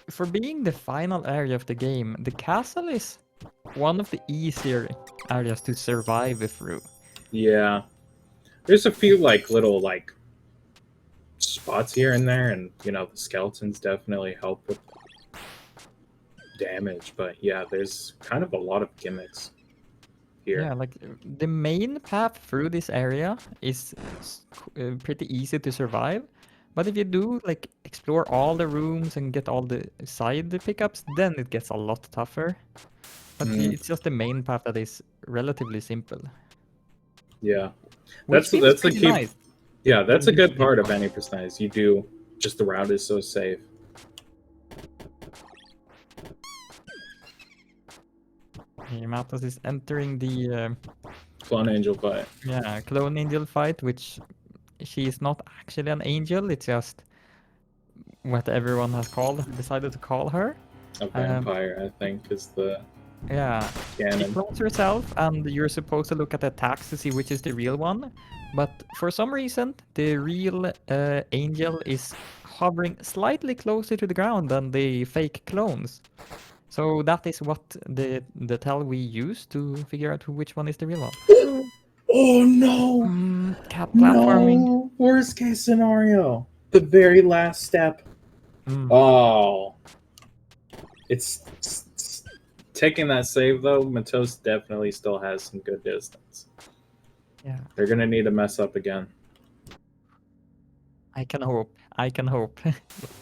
For being the final area of the game, the castle is one of the easier areas to survive through. Yeah. There's a few little spots here and there, and the skeletons definitely help with damage, but yeah, there's kind of a lot of gimmicks here. Yeah, like the main path through this area is pretty easy to survive, but if you do explore all the rooms and get all the side pickups, then it gets a lot tougher. But it's just the main path that is relatively simple. Yeah, that's the key. Nice. Yeah, that's a good part of any precise. You do just the route is so safe. Matos is entering the Clone Angel fight. Yeah, Clone Angel fight, which she is not actually an angel. It's just what everyone has decided to call her. A vampire, I think, is the canon. She clones herself, and you're supposed to look at the attacks to see which is the real one. But for some reason, the real angel is hovering slightly closer to the ground than the fake clones. So that is what the tell we use to figure out which one is the real one. Oh no! Platforming. No! Worst case scenario. The very last step. Oh. It's taking that save though. Matos definitely still has some good distance. Yeah. They're gonna need to mess up again. I can hope.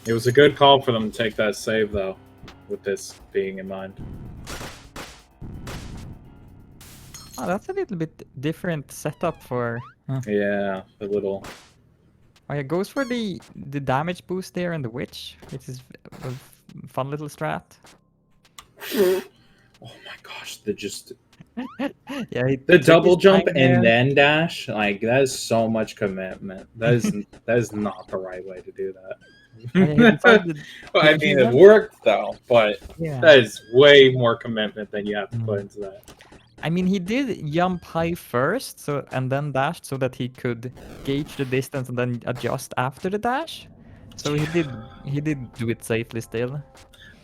It was a good call for them to take that save though, with this being in mind. Oh, that's a little bit different setup for... Yeah, a little. Oh, yeah, goes for the damage boost there and the witch, which is a fun little strat. Oh my gosh, the just Yeah, he the took double his jump time and there. then dash, like that is so much commitment. That is not the right way to do Oh, yeah, he that. decided. Well, I He mean, it went. worked though, but Yeah. that is way more commitment than you have to put into that. I mean, he did jump high first, so and then dashed so that he could gauge the distance and then adjust after the dash. So he did do it safely still.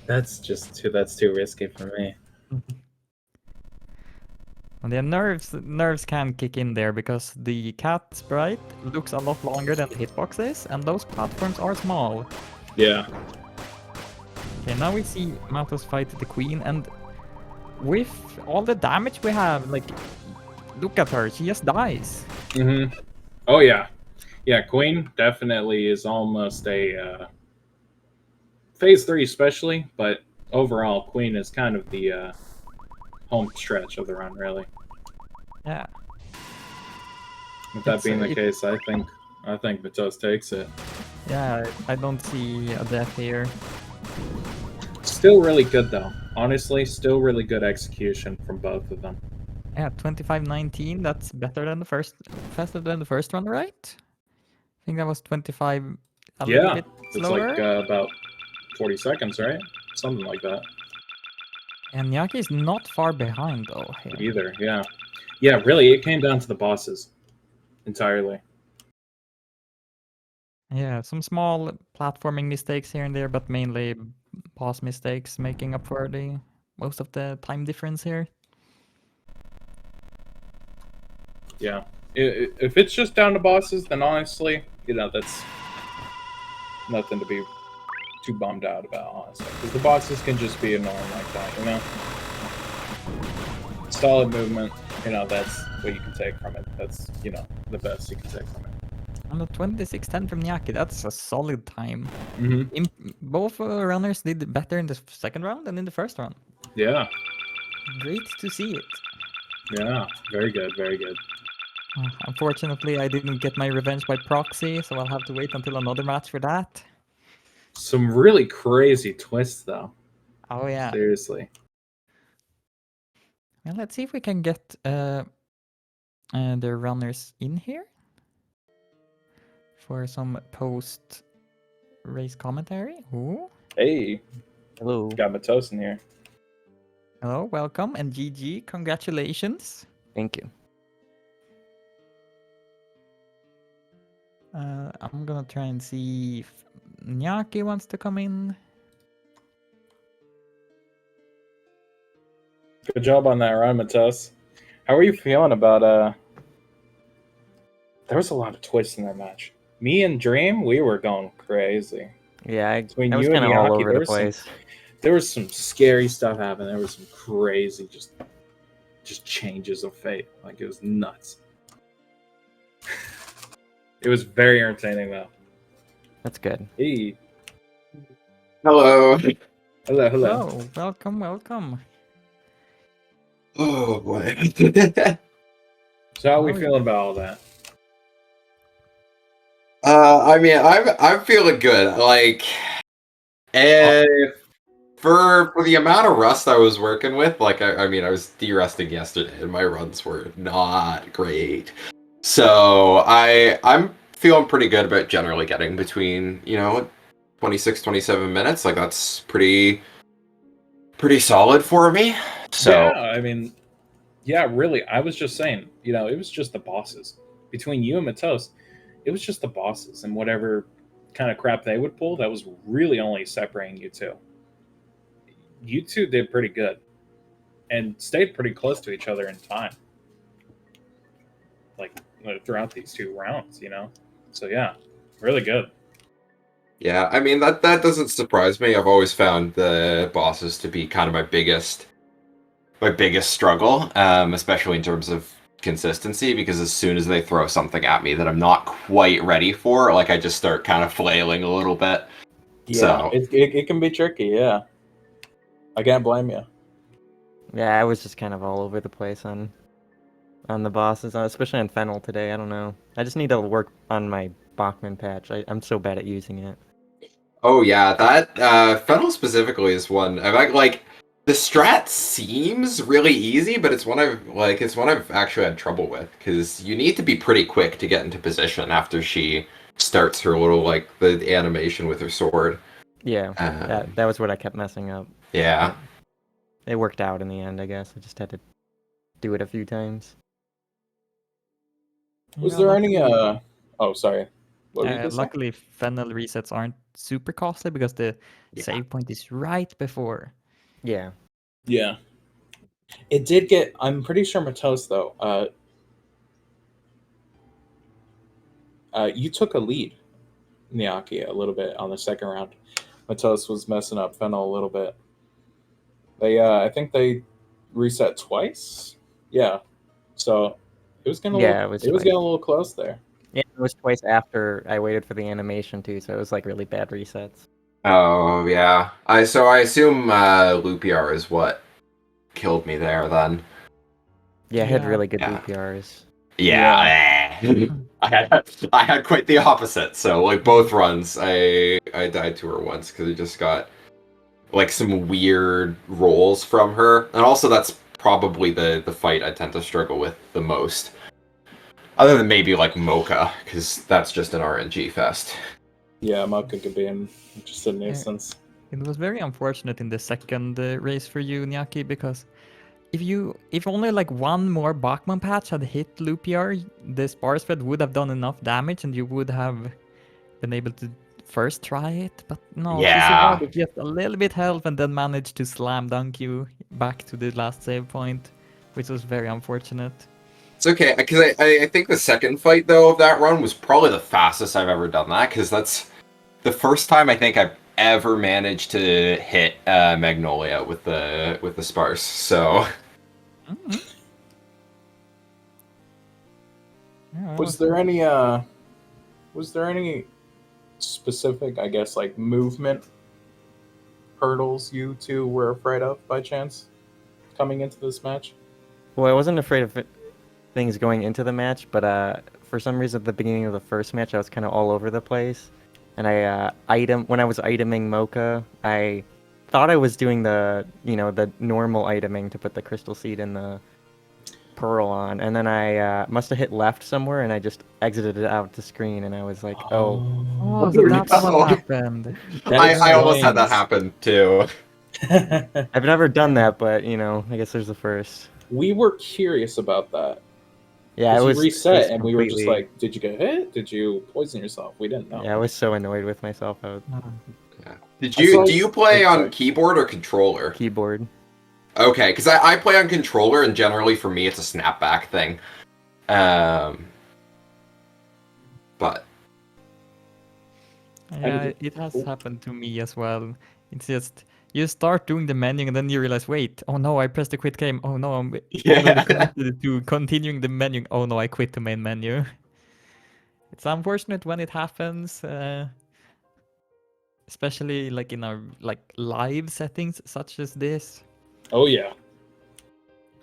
That's too risky for me. And the nerves can kick in there because the cat sprite looks a lot longer than the hitbox is, and those platforms are small. Yeah. Okay, now we see Matos fight the queen, and with all the damage we have, like, look at her, she just dies. Oh yeah, yeah. Queen definitely is almost a phase 3, especially, but overall, Queen is kind of the home stretch of the run, really. Yeah. With that being the case, I think Matos takes it. Yeah, I don't see a death here. Still really good though. Honestly, still really good execution from both of them. Yeah, 25:19. That's better than the first, faster than the first one, right? I think that was 25 a little bit slower. It's like about 40 seconds, right? Something like that. And Nyaki is not far behind though here. Either, yeah. Yeah, really, it came down to the bosses entirely. Yeah, some small platforming mistakes here and there, but mainly boss mistakes making up for the most of the time difference here. Yeah. If it's just down to bosses, then honestly, you know, that's nothing to be too bummed out about, honestly. Because the bosses can just be annoying like that, you know? Solid movement, you know, that's what you can take from it. That's, you know, the best you can take from it. And a 26:10 from Nyaki, that's a solid time. Mm-hmm. Both runners did better in the second round than in the first round. Yeah. Great to see it. Yeah, very good, very good. Unfortunately, I didn't get my revenge by proxy, so I'll have to wait until another match for that. Some really crazy twists, though. Oh, yeah. Seriously. Well, let's see if we can get the runners in here for some post-race commentary. Ooh. Hey. Hello. Got Matos in here. Hello, welcome, and GG, congratulations. Thank you. I'm gonna try and see if Nyaki wants to come in. Good job on that run, Matos. How are you feeling about there was a lot of twists in that match. Me and Dream, we were going crazy. Yeah, I Between was you and kind of all Nyaki, over the place. There was some scary stuff happening. There was some crazy just changes of fate. Like, it was nuts. It was very entertaining, though. That's good. Hey. Hello. Hello. Hello, welcome. Oh boy. So how are we feeling about all that? I mean, I'm feeling good. Like, and for the amount of rust I was working with, like, I mean, I was de-rusting yesterday, and my runs were not great. So I'm feeling pretty good about generally getting between 26, 27 minutes. Like, that's pretty solid for me. So yeah, I mean, yeah, really. I was just saying, it was just the bosses. Between you and Matos, it was just the bosses and whatever kind of crap they would pull. That was really only separating you two. You two did pretty good and stayed pretty close to each other in time. Like, throughout these 2 rounds, So yeah, really good. yeah, I mean that doesn't surprise me. I've always found the bosses to be kind of my biggest struggle, especially in terms of consistency, because as soon as they throw something at me that I'm not quite ready for, like, I just start kind of flailing a little bit. Yeah, so it can be tricky. Yeah, I can't blame you. Yeah, I was just kind of all over the place on the bosses, especially on Fennel today. I don't know. I just need to work on my Bachman patch. I'm so bad at using it. Oh yeah, that Fennel specifically is one. I've like The strat seems really easy, but it's one I've actually had trouble with because you need to be pretty quick to get into position after she starts her little like the animation with her sword. Yeah, that was what I kept messing up. Yeah. It worked out in the end, I guess. I just had to do it a few times. Was there any oh, sorry. What were you gonna say? Luckily, Fennel resets aren't super costly because the save point is right before. Yeah. Yeah. It did get. I'm pretty sure Matos though. You took a lead, Nyaki, a little bit on the second round. Matos was messing up Fennel a little bit. They, I think they reset twice. Yeah. So it was getting it was getting a little close there. Yeah, it was twice after I waited for the animation too, so it was like really bad resets. Oh yeah. I assume Lupiar is what killed me there then. Yeah, I had really good Lupiars. Yeah. I had quite the opposite. So like both runs, I died to her once because I just got like some weird rolls from her, and also that's probably the fight I tend to struggle with the most. Other than maybe like Mocha, because that's just an RNG fest. Yeah, Mocha could be just a nuisance. It was very unfortunate in the second race for you, Nyaki, because if only like one more Bachman patch had hit Lupiar, the Spar Spread would have done enough damage and you would have been able to first try it. But no, she survived with just a little bit health and then managed to slam dunk you back to the last save point, which was very unfortunate. It's okay, because I think the second fight, though, of that run was probably the fastest I've ever done that, because that's the first time I think I've ever managed to hit Magnolia with the Sparse, so... Mm-hmm. Yeah, Was there any specific, I guess, like movement hurdles you two were afraid of by chance coming into this match? Well, I wasn't afraid of things going into the match, but for some reason at the beginning of the first match I was kind of all over the place, and when I was iteming Mocha, I thought I was doing the the normal iteming to put the crystal seed in the pearl on, and then I must have hit left somewhere and I just exited it out the screen, and I was like, so that's what happened. I almost had that happen too. I've never done that, but I guess there's the first. We were curious about that. Yeah, it was reset, and we were just like, "Did you get hit? Did you poison yourself?" We didn't know. Yeah, I was so annoyed with myself. Do you play on keyboard or controller? Keyboard. Okay, because I play on controller, and generally for me it's a snapback thing. But yeah, it has happened to me as well. It's just you start doing the menu and then you realize, wait, oh no, I pressed the quit game. Oh no, I'm connected to continuing the menu. Oh no, I quit the main menu. It's unfortunate when it happens, especially like in our live settings such as this. Oh yeah.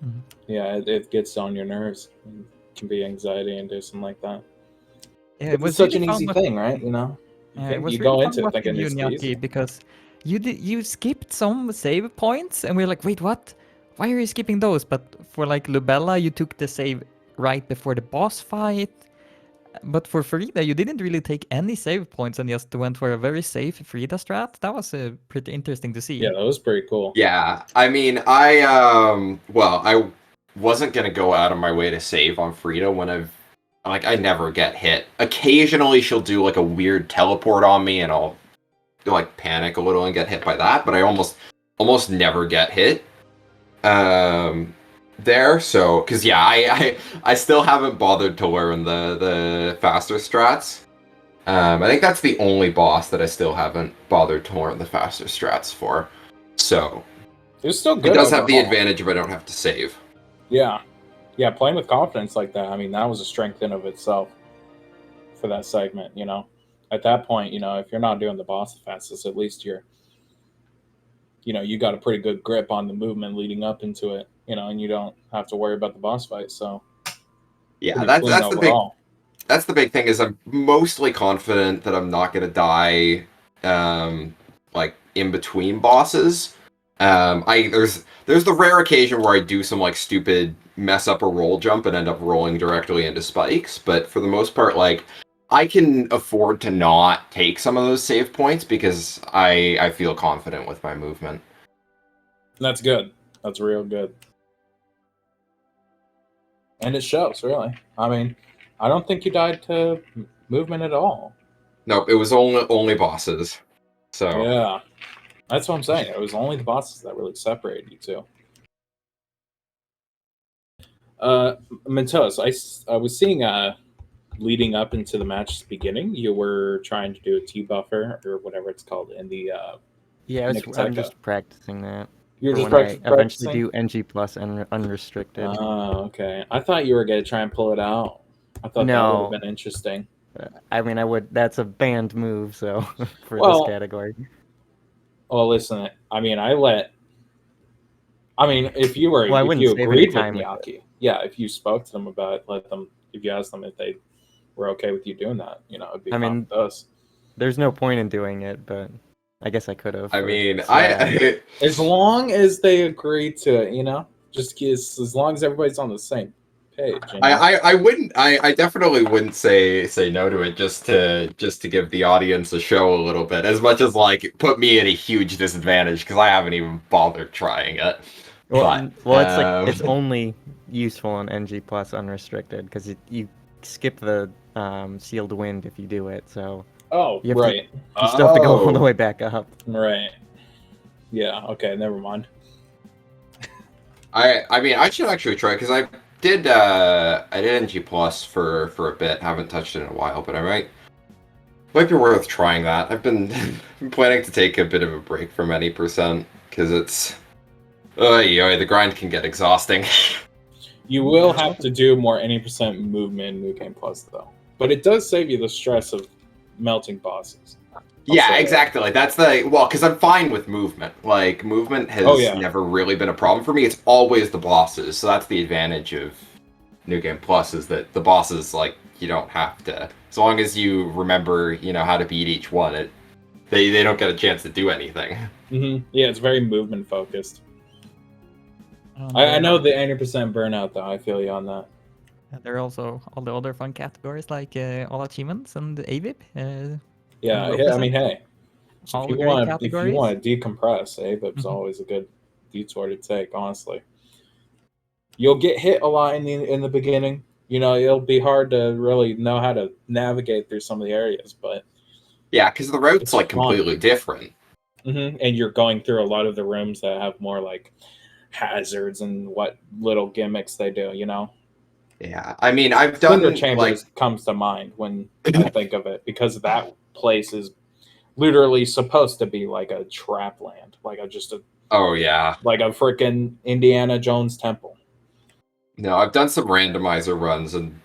Mm-hmm. Yeah, it gets on your nerves. It can be anxiety inducing like that. Yeah, it was such an easy thing, right? It was you really go fun into it thinking it's easy because you skipped some save points, and we're like, wait, what? Why are you skipping those? But for like Lubella, you took the save right before the boss fight. But for Frida, you didn't really take any save points and just went for a very safe Frida strat. That was pretty interesting to see. Yeah, that was pretty cool. Yeah, I mean, I wasn't gonna go out of my way to save on Frida when I never get hit. Occasionally she'll do like a weird teleport on me and I'll like panic a little and get hit by that, but I almost never get hit. There, so because I still haven't bothered to learn the faster strats. I think that's the only boss that I still haven't bothered to learn the faster strats for. So it's still good. It does have the advantage if I don't have to save. Yeah, playing with confidence like that. I mean, that was a strength in of itself for that segment. At that point, if you're not doing the boss the fastest, at least you got a pretty good grip on the movement leading up into it. And you don't have to worry about the boss fight. So yeah, that's the big thing is I'm mostly confident that I'm not gonna die like in between bosses. There's the rare occasion where I do some like stupid mess up a roll jump and end up rolling directly into spikes, but for the most part, like I can afford to not take some of those save points because I feel confident with my movement. That's good. That's real good. And it shows, really. I mean, I don't think you died to movement at all. Nope, it was only bosses. So yeah, that's what I'm saying. It was only the bosses that really separated you two. Mentos, I was seeing leading up into the match's beginning, you were trying to do a T buffer or whatever it's called in the yeah, I'm just practicing that. You're just practicing? Eventually do NG plus and unrestricted. Oh, okay. I thought you were gonna try and pull it out. I thought that would have been interesting. I mean, I would. That's a banned move, so for this category. Well, listen. I mean, if you were, if you agreed with Nyaki, yeah, if you spoke to them about it, if you asked them if they were okay with you doing that, it'd be fine with us. There's no point in doing it, but I guess I could have. I mean, as long as they agree to it, just as long as everybody's on the same page. I definitely wouldn't say no to it just to give the audience a show a little bit, as much as like put me at a huge disadvantage because I haven't even bothered trying it. Well, it's only useful on NG plus unrestricted because you skip the sealed wind if you do it. So you still have to go all the way back up. Right. Yeah. Okay. Never mind. I mean, I should actually try because I did NG plus for a bit. Haven't touched it in a while, but I might be worth trying that. I've been planning to take a bit of a break from any percent because it's the grind can get exhausting. You will have to do more any percent movement in New Game Plus though, but it does save you the stress of melting bosses. Yeah, exactly. That's because I'm fine with movement. Like, movement has never really been a problem for me. It's always the bosses. So that's the advantage of New Game Plus is that the bosses, like, you don't have to. As long as you remember, how to beat each one, they don't get a chance to do anything. Mm-hmm. Yeah, it's very movement focused. I know the 80% burnout, though. I feel you on that. There are also all the other fun categories like all achievements and AVIP. Yeah, I mean, hey, if you want to decompress, AVIP's always a good detour to take. Honestly, you'll get hit a lot in the beginning. It'll be hard to really know how to navigate through some of the areas, but yeah, because the route's like completely different. Mm-hmm. And you're going through a lot of the rooms that have more like hazards and what little gimmicks they do. Yeah, I mean, I've done Cinder Chambers comes to mind when I think of it because that place is literally supposed to be like a trap land, like like a freaking Indiana Jones temple. No, I've done some randomizer runs and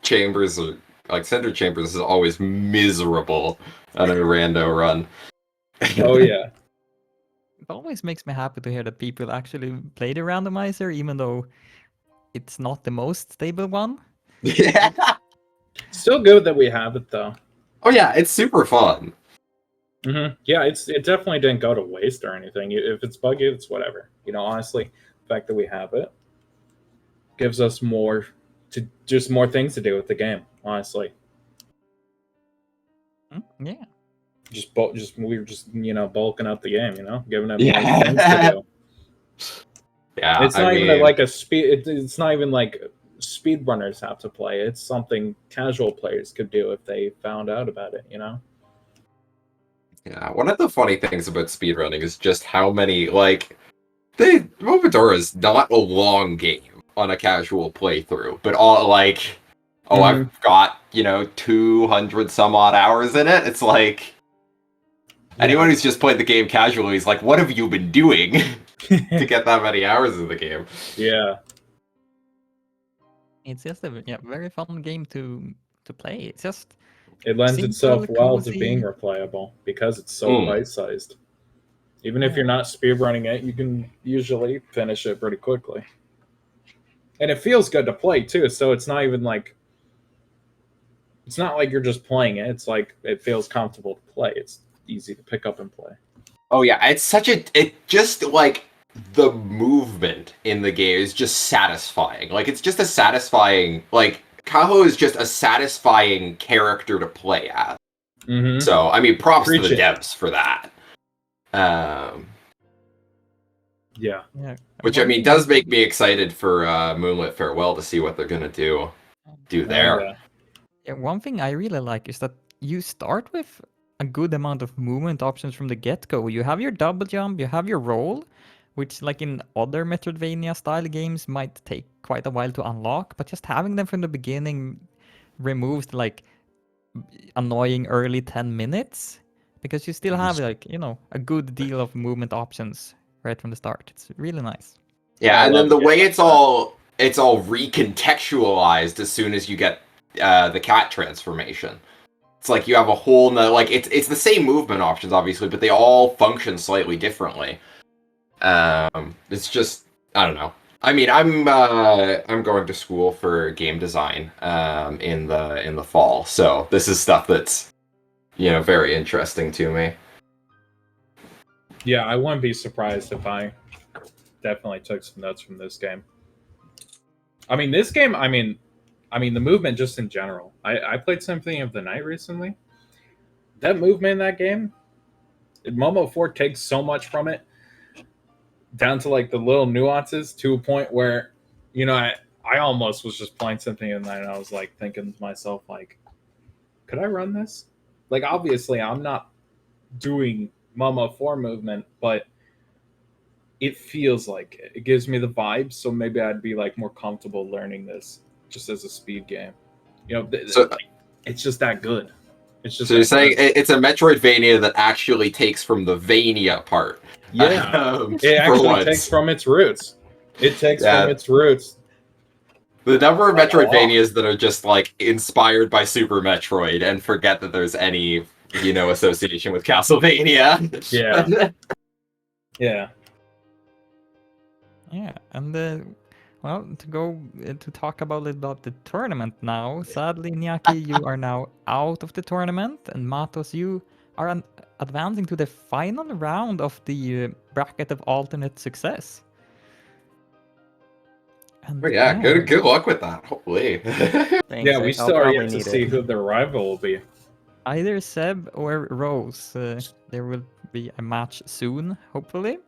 chambers are like Cinder Chambers is always miserable on a rando run. Oh yeah. It always makes me happy to hear that people actually play the randomizer, even though it's not the most stable one. Yeah. Still good that we have it though. Oh yeah, it's super fun. Mm-hmm. Yeah, it definitely didn't go to waste or anything. If it's buggy, it's whatever. Honestly, the fact that we have it gives us more things to do with the game. Honestly. Yeah. We're just bulking out the game. Giving it more things to do. Yeah, it's not even like a speed. It's not even like speedrunners have to play. It's something casual players could do if they found out about it. Yeah, one of the funny things about speedrunning is just how many Momodora is not a long game on a casual playthrough, but all I've got 200 some odd hours in it. It's like anyone who's just played the game casually is like, what have you been doing to get that many hours in the game? Yeah. It's just a very fun game to play. It lends itself well to being replayable because it's so bite-sized. Even if you're not speedrunning it, you can usually finish it pretty quickly. And it feels good to play too, so it's not even like you're just playing it. It's like it feels comfortable to play. It's easy to pick up and play. Oh yeah, it just like the movement in the game is just satisfying. Like it's just a satisfying like Kaho is just a satisfying character to play as. Mm-hmm. So I mean, props Preach to the it. devs for that. Yeah. Which I mean does make me excited for Moonlight Farewell to see what they're gonna do there. Yeah. Yeah, one thing I really like is that you start with a good amount of movement options from the get-go. You have your double jump, you have your roll, which like in other Metroidvania style games might take quite a while to unlock, but just having them from the beginning removes like annoying early 10 minutes because you still have like, you know, a good deal of movement options right from the start. It's really nice. Yeah, and then the way like it's all recontextualized as soon as you get the cat transformation. It's like you have a whole like it's the same movement options obviously, but they all function slightly differently. It's just I don't know. I mean, I'm going to school for game design in the fall, so this is stuff that's very interesting to me. Yeah, I wouldn't be surprised if I definitely took some notes from this game. I mean, this game. I mean, the movement just in general. I played Symphony of the Night recently. That movement in that game, Momo 4 takes so much from it, down to like the little nuances to a point where, I almost was just playing Symphony of the Night and I was like thinking to myself, like, could I run this? Like, obviously, I'm not doing Momo 4 movement, but it feels like it. It gives me the vibes, so maybe I'd be like more comfortable learning this just as a speed game. It's just that good. It's just. So you're saying it's a Metroidvania that actually takes from the Vania part? Yeah, it actually takes from its roots. It takes from its roots. The number of Metroidvanias that are just like inspired by Super Metroid and forget that there's any association with Castlevania. Yeah. Yeah. Yeah, and well, to talk about the tournament now. Sadly, Nyaki, you are now out of the tournament, and Matos, you are advancing to the final round of the bracket of alternate success. And, good luck with that. Hopefully. Thanks, Yeah, we still are yet to see who the rival will be. Either Seb or Rose. There will be a match soon, hopefully.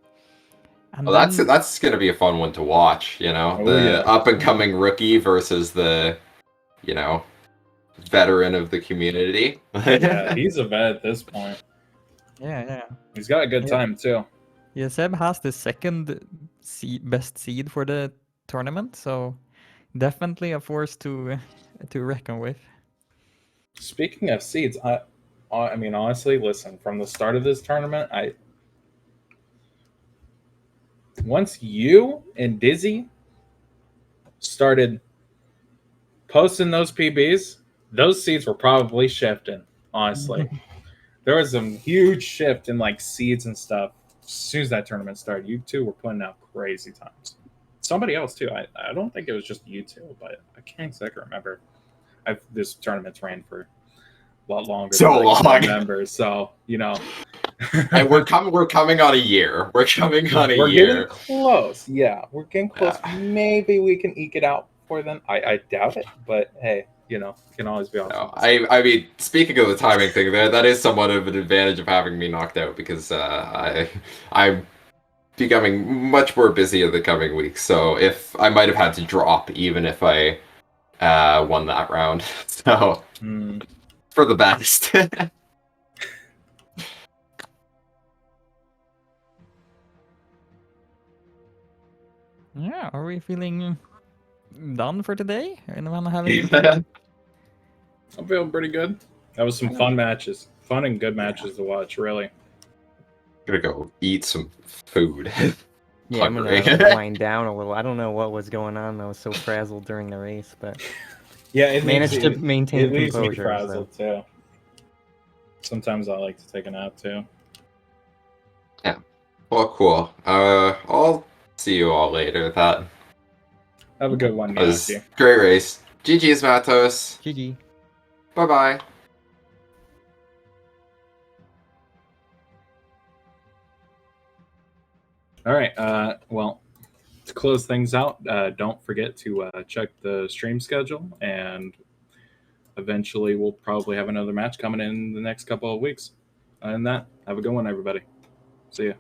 And that's gonna be a fun one to watch. Up and coming rookie versus the, veteran of the community. Yeah, he's a vet at this point. Yeah. He's got a good time too. Yeah, Seb has the second best seed for the tournament, so definitely a force to reckon with. Speaking of seeds, I mean, honestly, listen, from the start of this tournament, once you and Dizzy started posting those PBs, those seeds were probably shifting, honestly. There was some huge shift in like seeds and stuff. As soon as that tournament started, you two were putting out crazy times. Somebody else too. I don't think it was just you two, but I can't exactly remember. This tournament's ran for a lot longer than I remember, so and we're coming on a year. We're getting close. Yeah, we're getting close. Maybe we can eke it out for them. I doubt it, but hey, can always be awesome. No, I mean, speaking of the timing thing, that is somewhat of an advantage of having me knocked out because I'm becoming much more busy in the coming weeks. So if I might have had to drop even if I won that round, so for the best. Yeah, are we feeling done for today? Anyone having? I'm feeling pretty good. That was some fun matches, fun and good matches to watch. Really. Gonna go eat some food. Yeah, I'm gonna wind down a little. I don't know what was going on. I was so frazzled during the race, but yeah, it managed to maintain it leaves composure. Me frazzled too. Sometimes I like to take a nap too. Yeah. Well, cool. I'll see you all later. That have a good one. Was great race. GG's, Matos. GG. Bye-bye. All right. Well, to close things out, don't forget to check the stream schedule, and eventually we'll probably have another match coming in the next couple of weeks. Other than that, have a good one, everybody. See ya.